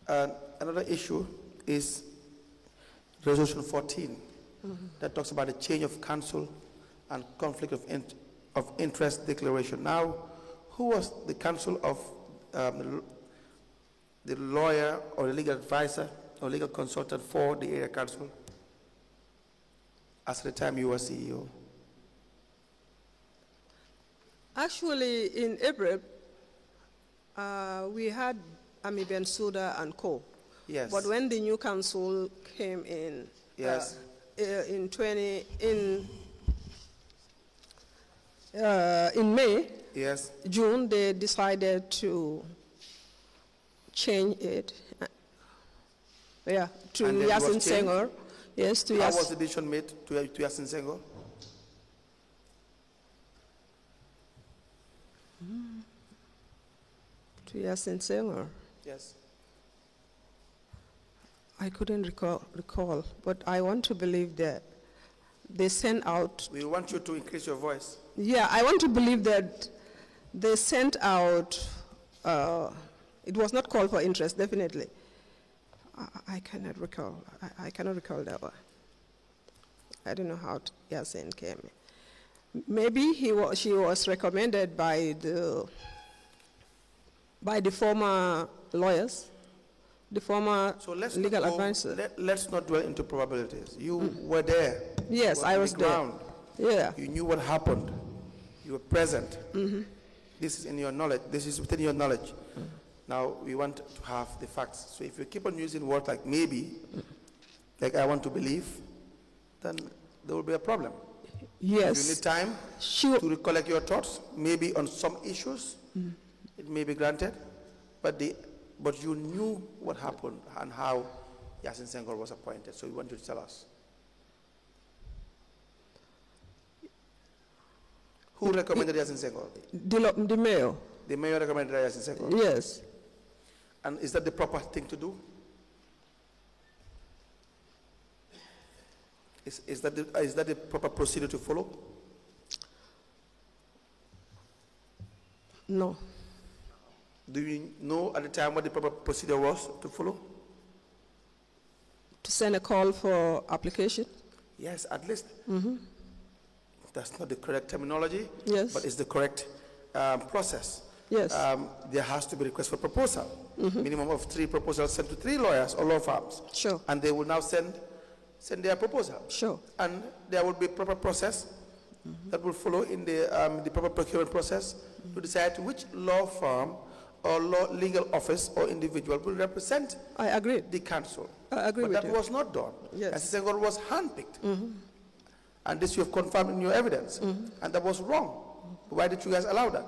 And another issue is Resolution 14 that talks about the change of council and conflict of interest declaration. Now, who was the council of the lawyer or the legal advisor or legal consultant for the area council as the time you were CEO? Actually, in April, we had Ami Bensouda and co. Yes. But when the new council came in, Yes. in May, Yes. June, they decided to change it. To And then it was Yasin changed? Senghor. Yes, to How was Yasin. the decision made to Yasin Senghor? To Yasin Senghor. Yes. I couldn't recall, but I want to believe that they sent out. We want you to increase your voice. Yeah, I want to believe that they sent out. It was not call for interest, definitely. I cannot recall. I cannot recall that one. I don't know how Yasin came. Maybe she was recommended by the former lawyers, the former So let's legal not go- advisor. Let's not dwell into probabilities. You were there. Yes, You were I on was the there. ground. Yeah. You knew what happened. You were present. This is in your knowledge. This is within your knowledge. Now we want to have the facts. So if you keep on using words like maybe, like I want to believe, then there will be a problem. Yes. You need time Sure. to recollect your thoughts. Maybe on some issues, it may be granted, but you knew what happened and how Yasin Senghor was appointed. So we want you to tell us. Who recommended Yasin Senghor? The mayor. The mayor recommended Yasin Senghor. Yes. And is that the proper thing to do? Is that the proper procedure to follow? No. Do you know at the time what the proper procedure was to follow? To send a call for application? Yes, at least. That's not the correct terminology, Yes. but it's the correct process. Yes. There has to be request for proposal. Minimum of 3 proposals sent to 3 lawyers or law firms. Sure. And they will now send their proposal. Sure. And there will be proper process that will follow in the proper procurement process to decide which law firm or legal office or individual will represent I agree. the council. I agree but with that you. was not done. Yes. Yasin Senghor was handpicked. And this you have confirmed in your evidence. And that was wrong. Why did you guys allow that?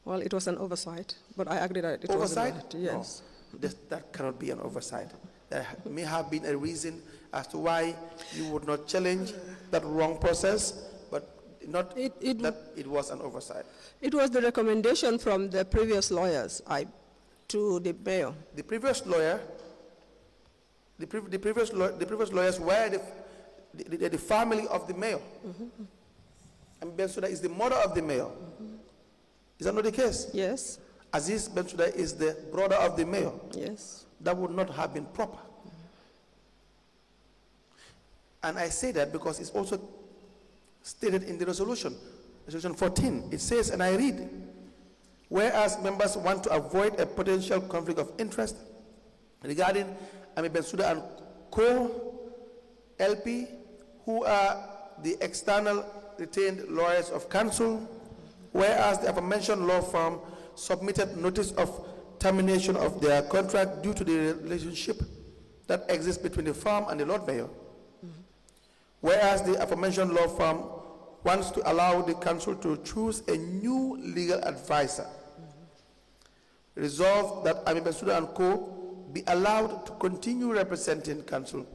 Well, it was an oversight, but I agree that it Oversight? was right. Yes. No, that cannot be an oversight. There may have been a reason as to why you would not challenge that wrong process, but not that it was an oversight. It was the recommendation from the previous lawyers to the mayor. The previous lawyer, the previous lawyers were the family of the mayor. And Bensouda is the mother of the mayor. Is that not the case? Yes. Aziz Bensouda is the brother of the mayor. Yes. That would not have been proper. And I say that because it's also stated in the resolution 14. It says, and I read, whereas members want to avoid a potential conflict of interest regarding Ami Bensouda and co-LP, who are the external retained lawyers of council, whereas the aforementioned law firm submitted notice of termination of their contract due to the relationship that exists between the firm and the Lord Mayor. Whereas the aforementioned law firm wants to allow the council to choose a new legal advisor. Resolved that Ami Bensouda and Co. be allowed to continue representing council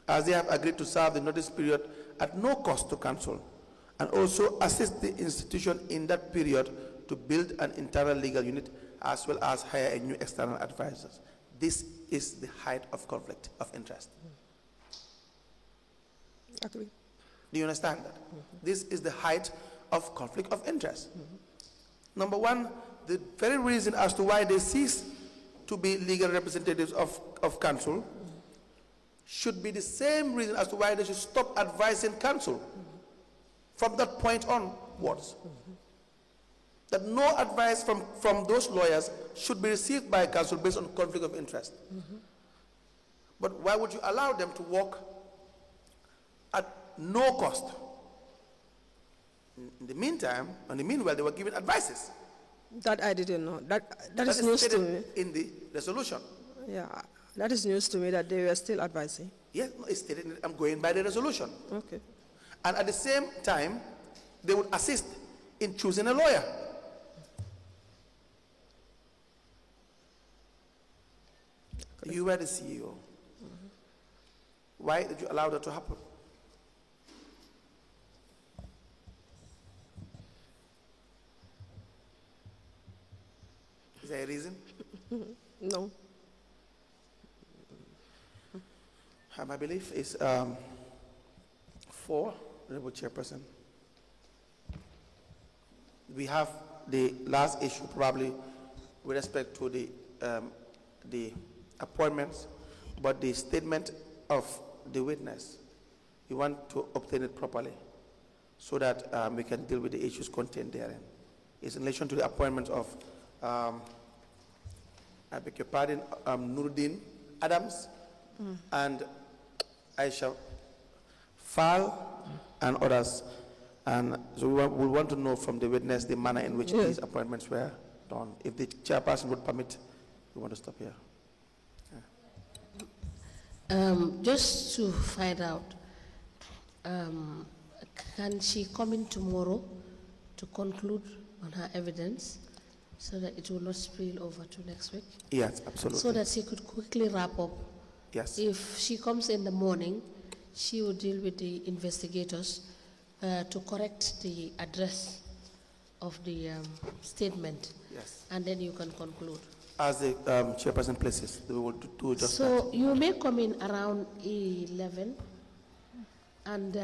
as they have agreed to serve the notice period at no cost to council, and also assist the institution in that period to build an internal legal unit as well as hire a new external advisors. This is the height of conflict of interest. Agree. Do you understand that? This is the height of conflict of interest. Number one, the very reason as to why they cease to be legal representatives of council should be the same reason as to why they should stop advising council from that point onwards. that no advice from those lawyers should be received by counsel based on conflict of interest. But why would you allow them to work at no cost? In the meantime, in the meanwhile, they were given advices. That I didn't know. That is news to me. In the resolution. Yeah, that is news to me that they were still advising. Yes, no, it's stated. I'm going by the resolution. Okay. And at the same time, they would assist in choosing a lawyer. You were the CEO. Why did you allow that to happen? Is there a reason? No. My belief is 4, Honorable Chairperson. We have the last issue probably with respect to the appointments, but the statement of the witness, we want to obtain it properly so that we can deal with the issues contained therein. It's in relation to the appointment of, I beg your pardon, Nuruddin Adams and Aisha Fall and others. And so we want to know from the witness the manner in which these appointments were done. If the chairperson would permit, we want to stop here. Just to find out, can she come in tomorrow to conclude on her evidence so that it will not spill over to next week? Yes, absolutely. So that she could quickly wrap up. Yes. If she comes in the morning, she will deal with the investigators to correct the address of the statement. Yes. And then you can conclude. As the chairperson places, we will do just that. So you may come in around 11 and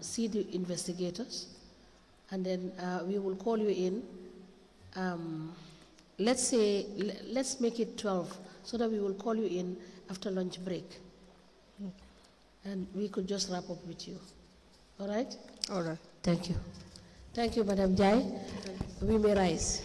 see the investigators, and then we will call you in. Let's make it 12, so that we will call you in after lunch break, and we could just wrap up with you. All right? All right. Thank you. Thank you, Madam Njie. We may rise.